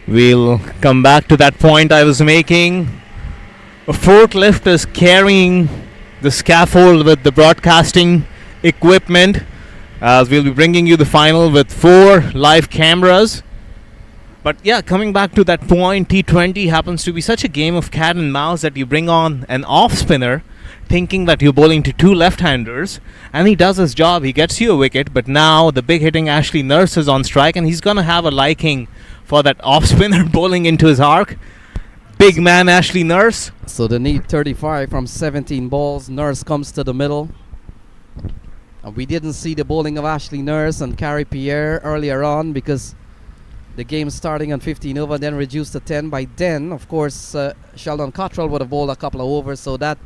we'll come back to that point I was making. A forklift is carrying the scaffold with the broadcasting equipment, as we'll be bringing you the final with 4 live cameras. But yeah, coming back to that point, T20 happens to be such a game of cat and mouse that you bring on an off spinner thinking that you're bowling to 2 left-handers, and he does his job. He gets you a wicket, but now the big hitting Ashley Nurse is on strike, and he's going to have a liking for that off spinner bowling into his arc. Big man Ashley Nurse. So they need 35 from 17 balls. Nurse comes to the middle. And we didn't see the bowling of Ashley Nurse and Carrie Pierre earlier on, because the game starting on 15 over, then reduced to 10 by then. Of course, Sheldon Cottrell would have bowled a couple of overs, so that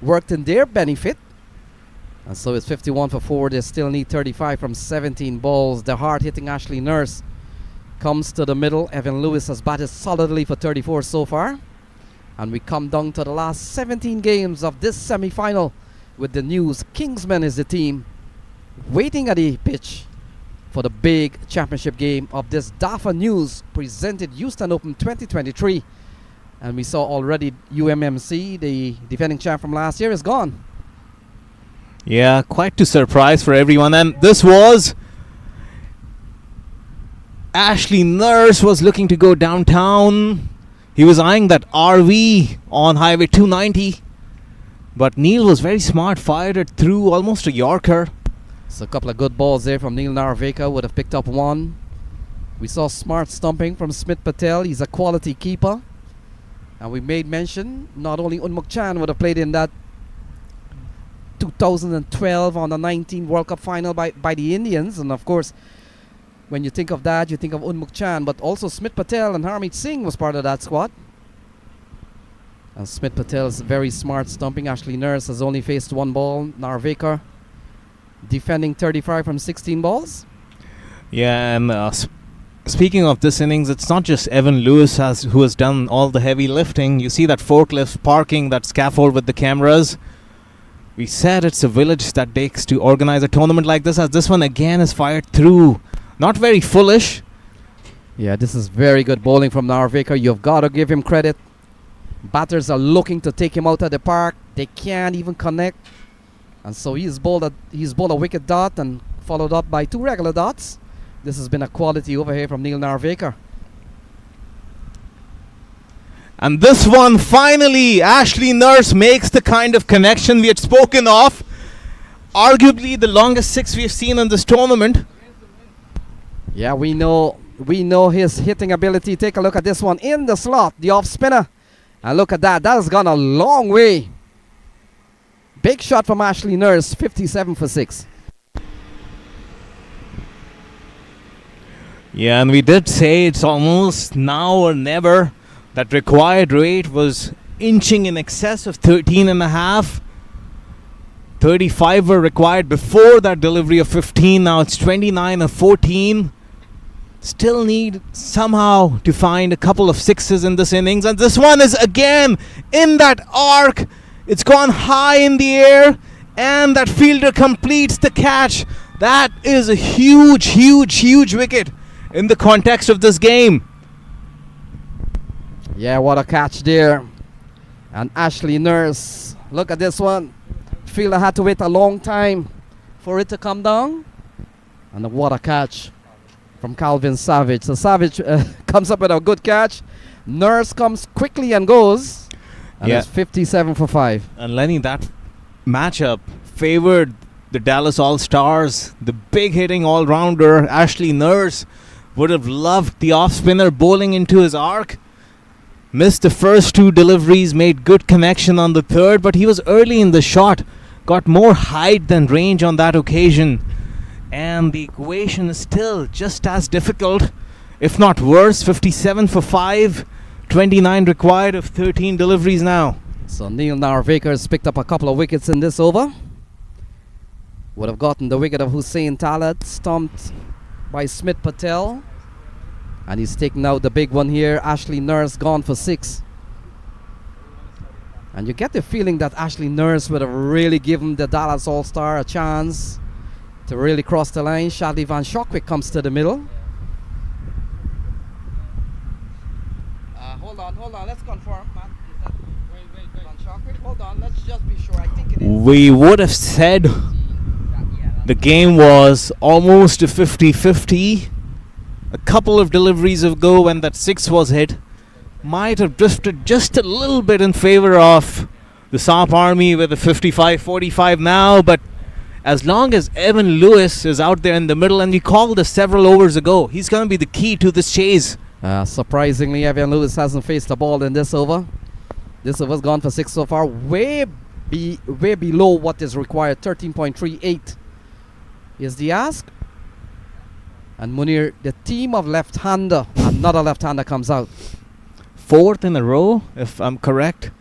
worked in their benefit. And so it's 51 for 4. They still need 35 from 17 balls. The hard-hitting Ashley Nurse comes to the middle. Evan Lewis has batted solidly for 34 so far. And we come down to the last 17 games of this semi-final with the news. Kingsman is the team waiting at the pitch for the big championship game of this DAFA News presented Houston Open 2023. And we saw already UMMC, the defending champ from last year, is gone. Yeah, quite a surprise for everyone. And this was Ashley Nurse was looking to go downtown. He was eyeing that RV on Highway 290. But Neil was very smart, fired it through almost a Yorker. So a couple of good balls there from Neil Narveka, would have picked up one. We saw smart stumping from Smith Patel. He's a quality keeper. And we made mention, not only Unmuk Chan would have played in that 2012 on the 19 World Cup final by the Indians. And of course, when you think of that, you think of Unmuk Chan. But also Smith Patel and Harmeet Singh was part of that squad. And Smith Patel's very smart stumping. Ashley Nurse has only faced 1 ball. Narveka defending 35 from 16 balls. Yeah, and speaking of this innings, it's not just Evan Lewis who has done all the heavy lifting. You see that forklift parking that scaffold with the cameras. We said it's a village that takes to organize a tournament like this, as this one again is fired through. Not very foolish. Yeah, this is very good bowling from Narveka. You've got to give him credit. Batters are looking to take him out of the park. They can't even connect. And so he's bowled a wicket dot and followed up by 2 regular dots. This has been a quality over here from Neil Narveka. And this one, finally, Ashley Nurse makes the kind of connection we had spoken of. Arguably the longest 6 we've seen in this tournament. Yeah, we know his hitting ability. Take a look at this one in the slot, the off spinner. And look at that. That has gone a long way. Big shot from Ashley Nurse, 57 for 6. Yeah, and we did say it's almost now or never. That required rate was inching in excess of 13.5. 35 were required before that delivery of 15. Now it's 29 of 14. still need somehow to find a couple of sixes in this innings, and this one is again in that arc. It's gone high in the air, and that fielder completes the catch. That is a huge wicket in the context of this game. Yeah, what a catch there. And Ashley Nurse, look at this one. Fielder had to wait a long time for it to come down. And what a catch from Calvin Savage. So Savage comes up with a good catch. Nurse comes quickly and goes. And Yeah. it's 57 for 5. And Lenny, that matchup favored the Dallas All-Stars. The big hitting all-rounder Ashley Nurse would have loved the off-spinner bowling into his arc. Missed the first two deliveries, made good connection on the third, but he was early in the shot. Got more height than range on that occasion. And the equation is still just as difficult, if not worse. 57 for 5, 29 required of 13 deliveries now. So Neil Narvaker has picked up a couple of wickets in this over. Would have gotten the wicket of Hussein Talat, stumped by Smith Patel. And he's taking out the big one here. Ashley Nurse gone for 6. And you get the feeling that Ashley Nurse would have really given the Dallas All-Star a chance to really cross the line. Shadley Van Shockwick comes to the middle. Hold on, let's confirm, man. Is that wait. Van Shockwick? Hold on, let's just be sure. I think it is. We would have said the game was almost a 50-50. A couple of deliveries ago when that 6 was hit, might have drifted just a little bit in favor of the SAMP Army with a 55-45 now, but as long as Evan Lewis is out there in the middle, and we called this several overs ago, he's going to be the key to this chase. Surprisingly, Evan Lewis hasn't faced the ball in this over. This over's gone for 6 so far, way below what is required. 13.38 is the ask. And Munir, the team of left-hander, another left-hander comes out. 4th in a row, if I'm correct.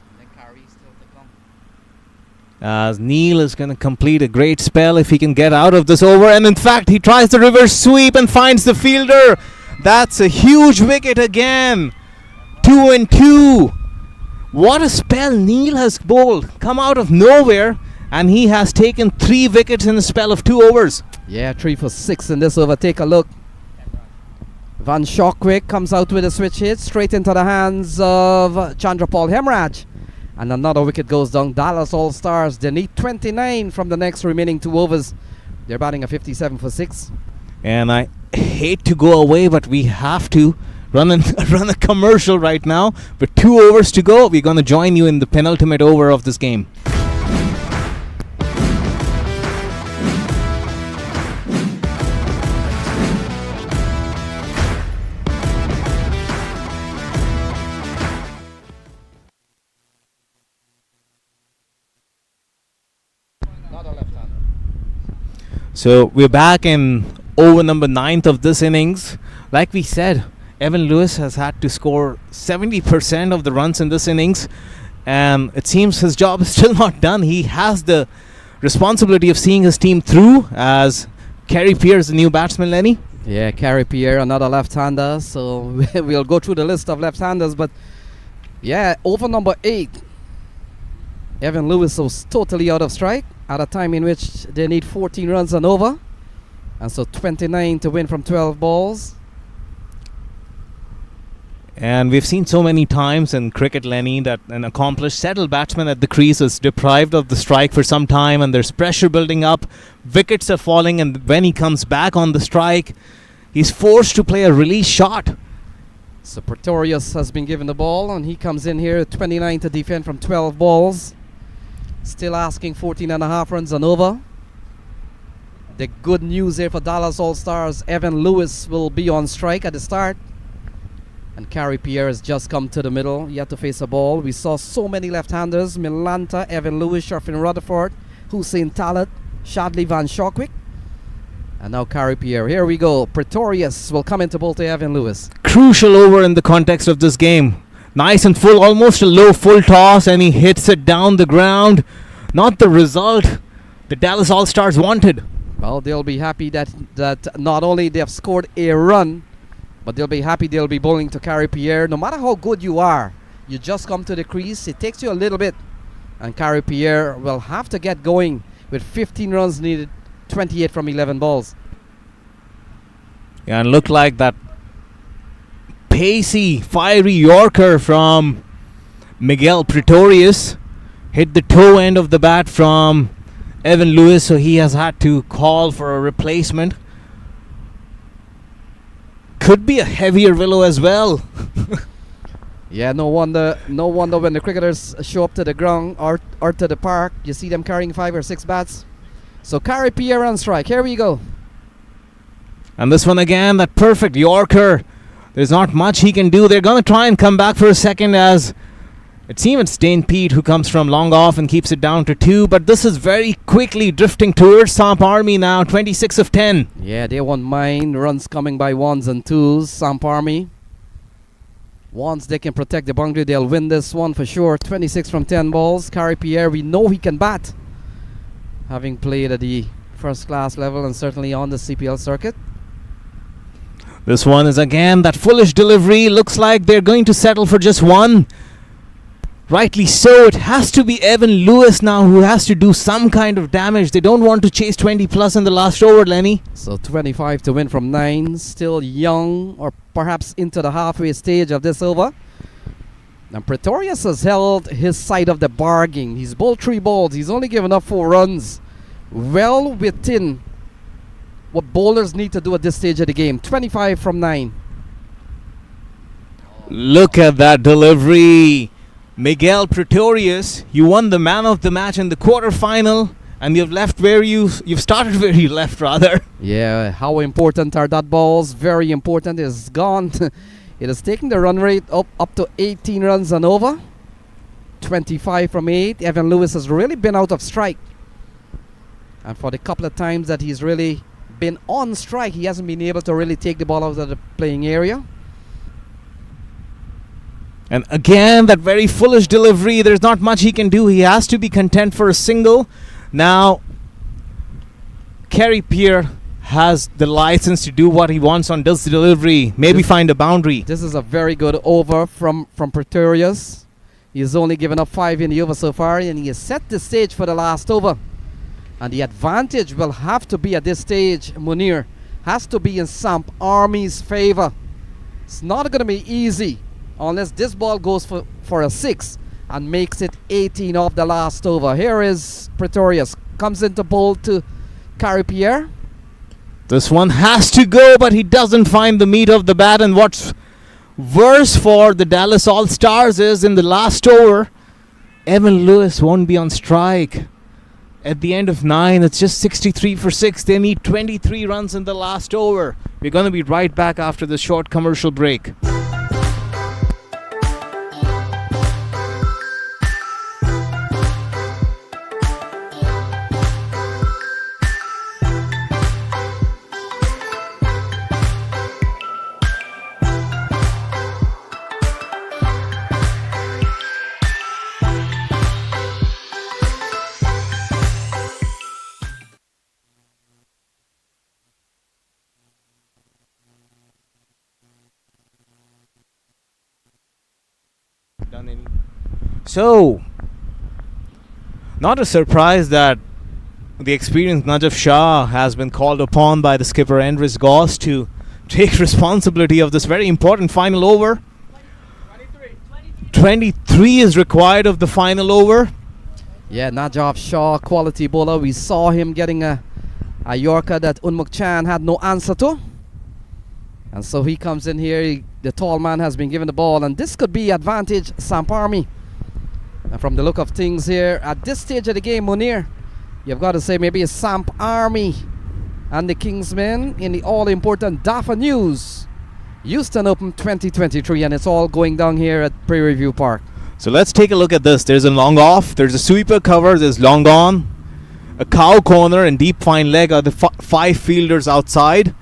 As Neil is going to complete a great spell if he can get out of this over. And in fact, he tries the reverse sweep and finds the fielder. That's a huge wicket again. 2 and 2. What a spell Neil has bowled. Come out of nowhere. And he has taken 3 wickets in a spell of 2 overs. Yeah, 3 for 6 in this over. Take a look. Van Shockwick comes out with a switch hit straight into the hands of Chandrapal Hemraj. And another wicket goes down. Dallas All-Stars, they need 29 from the next remaining 2 overs. They're batting a 57 for 6. And I hate to go away, but we have to run a commercial right now. With 2 overs to go, we're going to join you in the penultimate over of this game. So we're back in over number 9th of this innings. Like we said, Evan Lewis has had to score 70% of the runs in this innings, and it seems his job is still not done. He has the responsibility of seeing his team through, as Kerry Pierce, the new batsman, Lenny. Yeah, Kerry Pierre, another left-hander. So we'll go through the list of left-handers. But yeah, over number 8, Evan Lewis was totally out of strike at a time in which they need 14 runs and over. And so 29 to win from 12 balls. And we've seen so many times in cricket, Lenny, that an accomplished settled batsman at the crease is deprived of the strike for some time, and there's pressure building up, wickets are falling, and when he comes back on the strike, he's forced to play a release shot. So Pretorius has been given the ball, and he comes in here at 29 to defend from 12 balls. Still asking 14.5 runs and over. The good news here for Dallas All-Stars, Evan Lewis will be on strike at the start. And Kerry Pierre has just come to the middle. He had to face a ball. We saw so many left-handers. Milanta, Evan Lewis, Sharfin Rutherford, Hussein Talat, Shadley Van Shockwick. And now Kerry Pierre. Here we go. Pretorius will come into bowl to Evan Lewis. Crucial over in the context of this game. Nice and full, almost a low full toss, and he hits it down the ground. Not the result the Dallas All-Stars wanted. Well, they'll be happy that not only they have scored a run, But they'll be happy they'll be bowling to Carrie Pierre. No matter how good you are, you just come to the crease. It takes you a little bit. And Carrie Pierre will have to get going with 15 runs needed, 28 from 11 balls. Yeah, and look like that pacey, fiery Yorker from Miguel Pretorius hit the toe end of the bat from Evan Lewis, so he has had to call for a replacement. Could be a heavier willow as well. Yeah, no wonder when the cricketers show up to the ground or to the park, you see them carrying 5 or 6 bats. So Carrie Pierre on strike. Here we go. And this one again, that perfect Yorker. There's not much he can do. They're going to try and come back for a second, as it seems it's Dane Pete who comes from long off and keeps it down to 2. But this is very quickly drifting towards SAMP Army now, 26 of 10. Yeah, they won't mind runs coming by 1s and 2s. SAMP Army. Once they can protect the boundary, they'll win this one for sure. 26 from 10 balls. Carrie Pierre, we know he can bat, having played at the first class level and certainly on the CPL circuit. This one is again that foolish delivery. Looks like they're going to settle for just 1. Rightly so. It has to be Evan Lewis now who has to do some kind of damage. They don't want to chase 20 plus in the last over, Lenny. So 25 to win from 9. Still young, or perhaps into the halfway stage of this over. And Pretorius has held his side of the bargain. He's bowled 3 balls. He's only given up 4 runs. Well within what bowlers need to do at this stage of the game. 25 from 9. Look at that delivery. Miguel Pretorius, you won the man of the match in the quarterfinal, and you've started where you left, rather. Yeah, how important are that balls? Very important. It's gone. It has taken the run rate up to 18 runs and over. 25 from 8. Evan Lewis has really been out of strike. And for the couple of times that he's really been on strike, he hasn't been able to really take the ball out of the playing area. And again, that very foolish delivery. There's not much he can do. He has to be content for a single. Now, Carrie Pierre has the license to do what he wants on this delivery. Maybe find a boundary. This is a very good over from Pretorius. He's only given up 5 in the over so far, and he has set the stage for the last over. And the advantage will have to be at this stage, Munir, has to be in SAMP Army's favor. It's not going to be easy unless this ball goes for a 6 and makes it 18 off the last over. Here is Pretorius. Comes into bowl to Carrie Pierre. This one has to go, but he doesn't find the meat of the bat. And what's worse for the Dallas All-Stars is in the last over, Evan Lewis won't be on strike. At the end of 9, it's just 63 for 6. They need 23 runs in the last over. We're going to be right back after the short commercial break. So, not a surprise that the experienced Najaf Shah has been called upon by the skipper Andres Goss to take responsibility of this very important final over. 23 is required of the final over. Yeah, Najaf Shah, quality bowler. We saw him getting a Yorker that Unmuk Chan had no answer to. And so he comes in here. The tall man has been given the ball, and this could be advantage SAMP Army. And from the look of things here, at this stage of the game, Munir, you've got to say maybe a SAMP Army and the Kingsmen in the all-important DAFA News Houston Open 2023, and it's all going down here at Prairie View Park. So let's take a look at this. There's a long off, there's a sweeper cover, there's long on, a cow corner and deep fine leg are the 5 fielders outside.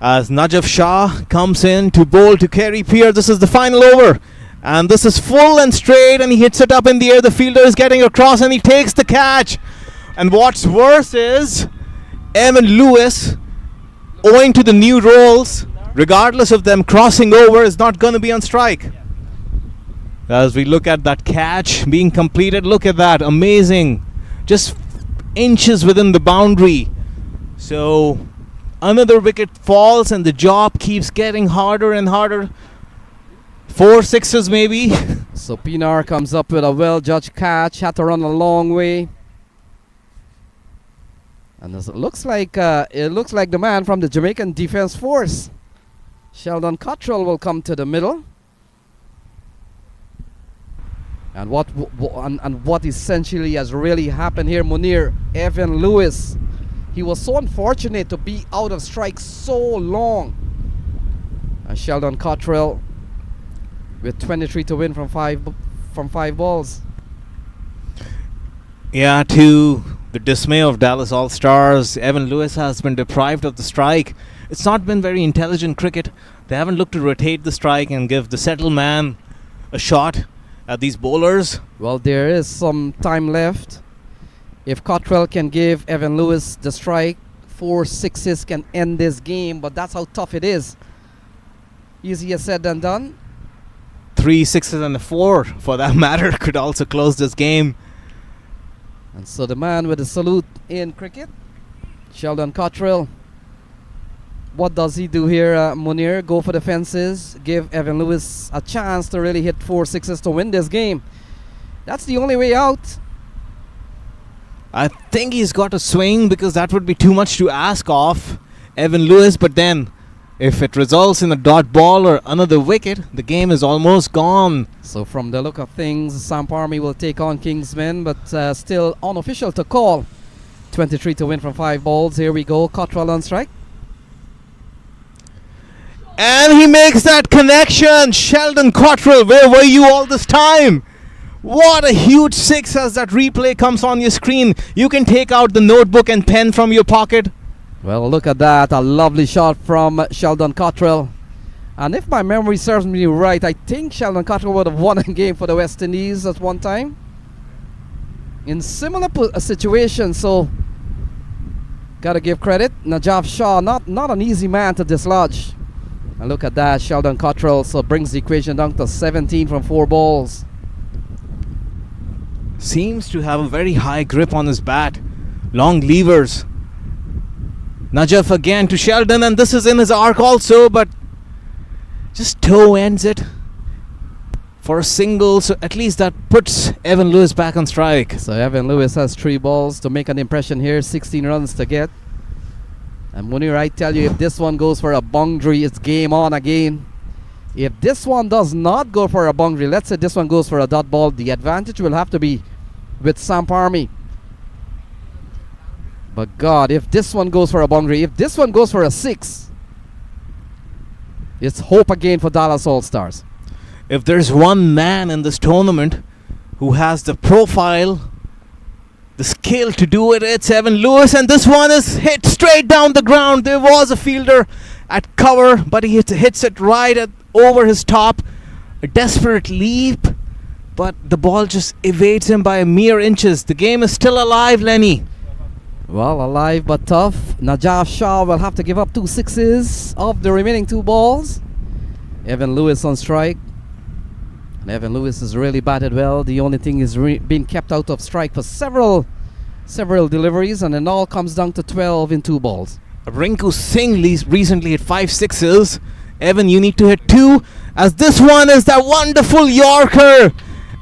As Najaf Shah comes in to bowl to Carrie Pierre, this is the final over. And this is full and straight, and he hits it up in the air. The fielder is getting across, and he takes the catch. And what's worse is Evan Lewis, owing to the new rules, regardless of them crossing over, is not going to be on strike. As we look at that catch being completed, look at that, amazing, just inches within the boundary. So another wicket falls and the job keeps getting harder and harder. 4 sixes maybe. So Pinar comes up with a well-judged catch, had to run a long way. And it looks like the man from the Jamaican Defence Force, Sheldon Cottrell, will come to the middle. And what essentially has really happened here, Munir, Evan Lewis, he was so unfortunate to be out of strike so long. And Sheldon Cottrell with 23 to win from five balls. Yeah, to the dismay of Dallas All-Stars, Evan Lewis has been deprived of the strike. It's not been very intelligent cricket. They haven't looked to rotate the strike and give the settled man a shot at these bowlers. Well, there is some time left. If Cottrell can give Evan Lewis the strike, 4 sixes can end this game, but that's how tough it is. Easier said than done. 3 sixes and a 4, for that matter, could also close this game. And so the man with the salute in cricket, Sheldon Cottrell. What does he do here, Munir? Go for the fences, give Evan Lewis a chance to really hit 4 sixes to win this game. That's the only way out. I think he's got to swing, because that would be too much to ask of Evan Lewis. But then, if it results in a dot ball or another wicket, the game is almost gone. So from the look of things, SAMP Army will take on Kingsmen, but still unofficial to call. 23 to win from 5 balls. Here we go, Cottrell on strike. And he makes that connection. Sheldon Cottrell, where were you all this time? What a huge 6 as that replay comes on your screen. You can take out the notebook and pen from your pocket. Well, look at that. A lovely shot from Sheldon Cottrell. And if my memory serves me right, I think Sheldon Cottrell would have won a game for the West Indies at one time in similar situation. So, gotta give credit. Najaf Shah, not an easy man to dislodge. And look at that. Sheldon Cottrell so brings the equation down to 17 from 4 balls. Seems to have a very high grip on his bat. Long levers. Najaf again to Sheldon, and this is in his arc also, but just toe ends it for a single, so at least that puts Evan Lewis back on strike. So Evan Lewis has 3 balls to make an impression here, 16 runs to get. And Munir, I tell you, if this one goes for a boundary, it's game on again. If this one does not go for a boundary, let's say this one goes for a dot ball, the advantage will have to be with SAMP Army. But God, if this one goes for a boundary, if this one goes for a 6, it's hope again for Dallas All-Stars. If there's one man in this tournament who has the profile, the skill to do it, it's Evan Lewis, and this one is hit straight down the ground. There was a fielder at cover, but he hits it right over his top. A desperate leap, but the ball just evades him by a mere inches. The game is still alive, Lenny. Well, alive but tough. Najaf Shah will have to give up 2 sixes of the remaining 2 balls. Evan Lewis on strike. And Evan Lewis has really batted well. The only thing is being kept out of strike for several deliveries, and it all comes down to 12 in 2 balls. Rinku Singh recently hit 5 sixes. Evan, you need to hit 2, as this one is that wonderful Yorker,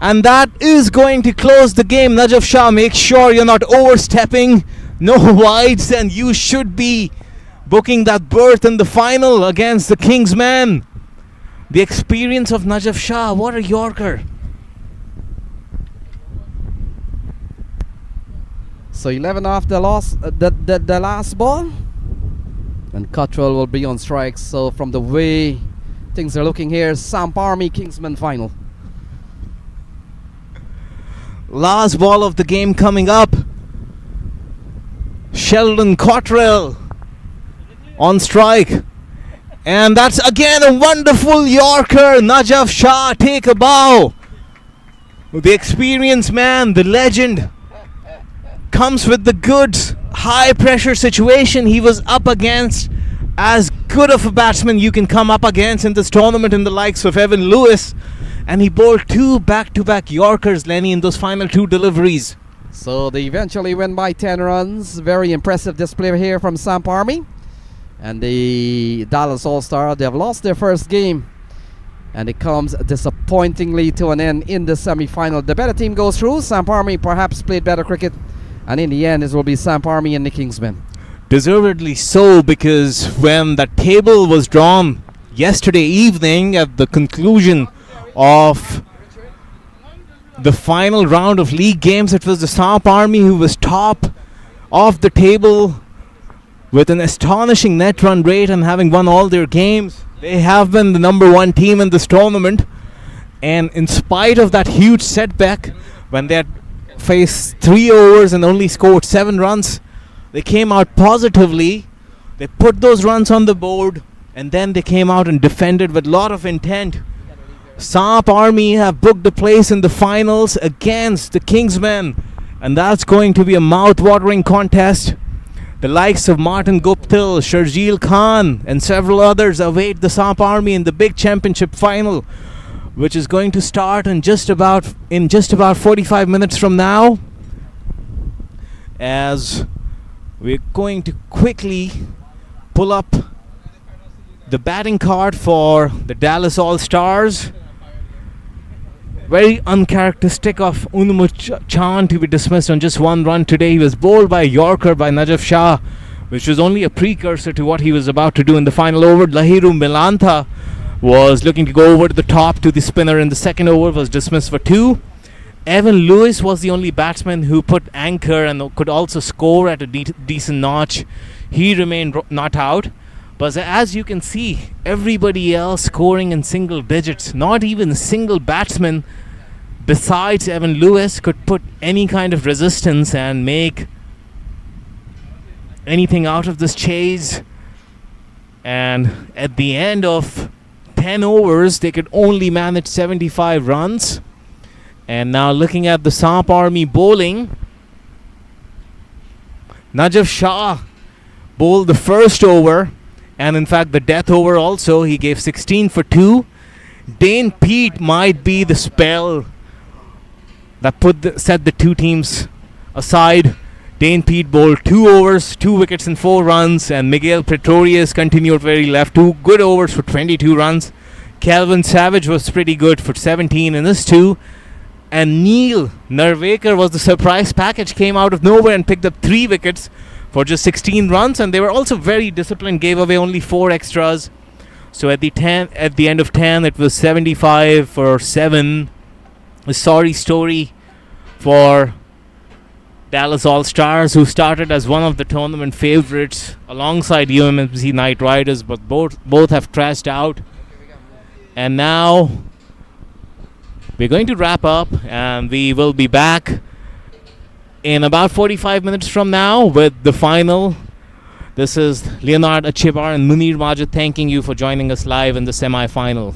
and that is going to close the game. Najaf Shah, make sure you're not overstepping. No wides, and you should be booking that berth in the final against the Kingsmen. The experience of Najaf Shah, what a Yorker. So 11 off the last ball, and Cottrell will be on strike. So from the way things are looking here, SAMP Army Kingsmen final. Last ball of the game coming up. Sheldon Cottrell on strike, and that's again a wonderful Yorker. Najaf Shah, take a bow. The experienced man, the legend, comes with the goods. High pressure situation he was up against. as good of a batsman you can come up against in this tournament in the likes of Evan Lewis, and he bowled 2 back-to-back Yorkers, Lenny, in those final 2 deliveries. So they eventually win by 10 runs. Very impressive display here from SAMP Army. And the Dallas All-Star, they have lost their first game. And it comes disappointingly to an end in the semi-final. The better team goes through. SAMP Army perhaps played better cricket. And in the end, it will be SAMP Army and the Kingsmen. Deservedly so, because when that table was drawn yesterday evening at the conclusion of the final round of league games, it was the SAMP Army who was top of the table with an astonishing net run rate and having won all their games. They have been the number 1 team in this tournament, and in spite of that huge setback when they had faced 3 overs and only scored 7 runs, they came out positively. They put those runs on the board, and then they came out and defended with a lot of intent. SAMP Army have booked a place in the finals against the Kingsmen, and that's going to be a mouth-watering contest. The likes of Martin Guptill, Sharjeel Khan, and several others await the SAMP Army in the big championship final, which is going to start in just about 45 minutes from now. As we're going to quickly pull up the batting card for the Dallas All-Stars. Very uncharacteristic of Unumu Chan to be dismissed on just 1 run today. He was bowled by a Yorker by Najaf Shah, which was only a precursor to what he was about to do in the final over. Lahiru Milantha was looking to go over to the top to the spinner in the second over, was dismissed for 2. Evan Lewis was the only batsman who put anchor and could also score at a decent notch. He remained not out. But as you can see, everybody else scoring in single digits. Not even a single batsman besides Evan Lewis could put any kind of resistance and make anything out of this chase. And at the end of 10 overs, they could only manage 75 runs. And now looking at the SAMP Army bowling, Najaf Shah bowled the first over, and in fact the death over also. He gave 16 for 2. Dane Pete might be the spell that set the 2 teams aside. Dane Pete bowled 2 overs, 2 wickets and 4 runs, and Miguel Pretorius continued where he left. 2 good overs for 22 runs. Calvin Savage was pretty good for 17 in his 2. And Neil Narvekar was the surprise package, came out of nowhere and picked up 3 wickets for just 16 runs, and they were also very disciplined, gave away only 4 extras. So at the end of 10, it was 75 for 7. A sorry story for Dallas All-Stars, who started as one of the tournament favorites alongside UMFC Knight Riders, but both have crashed out. And now we're going to wrap up, and we will be back in about 45 minutes from now with the final. This is Leonard Achibar and Munir Majid thanking you for joining us live in the semi-final.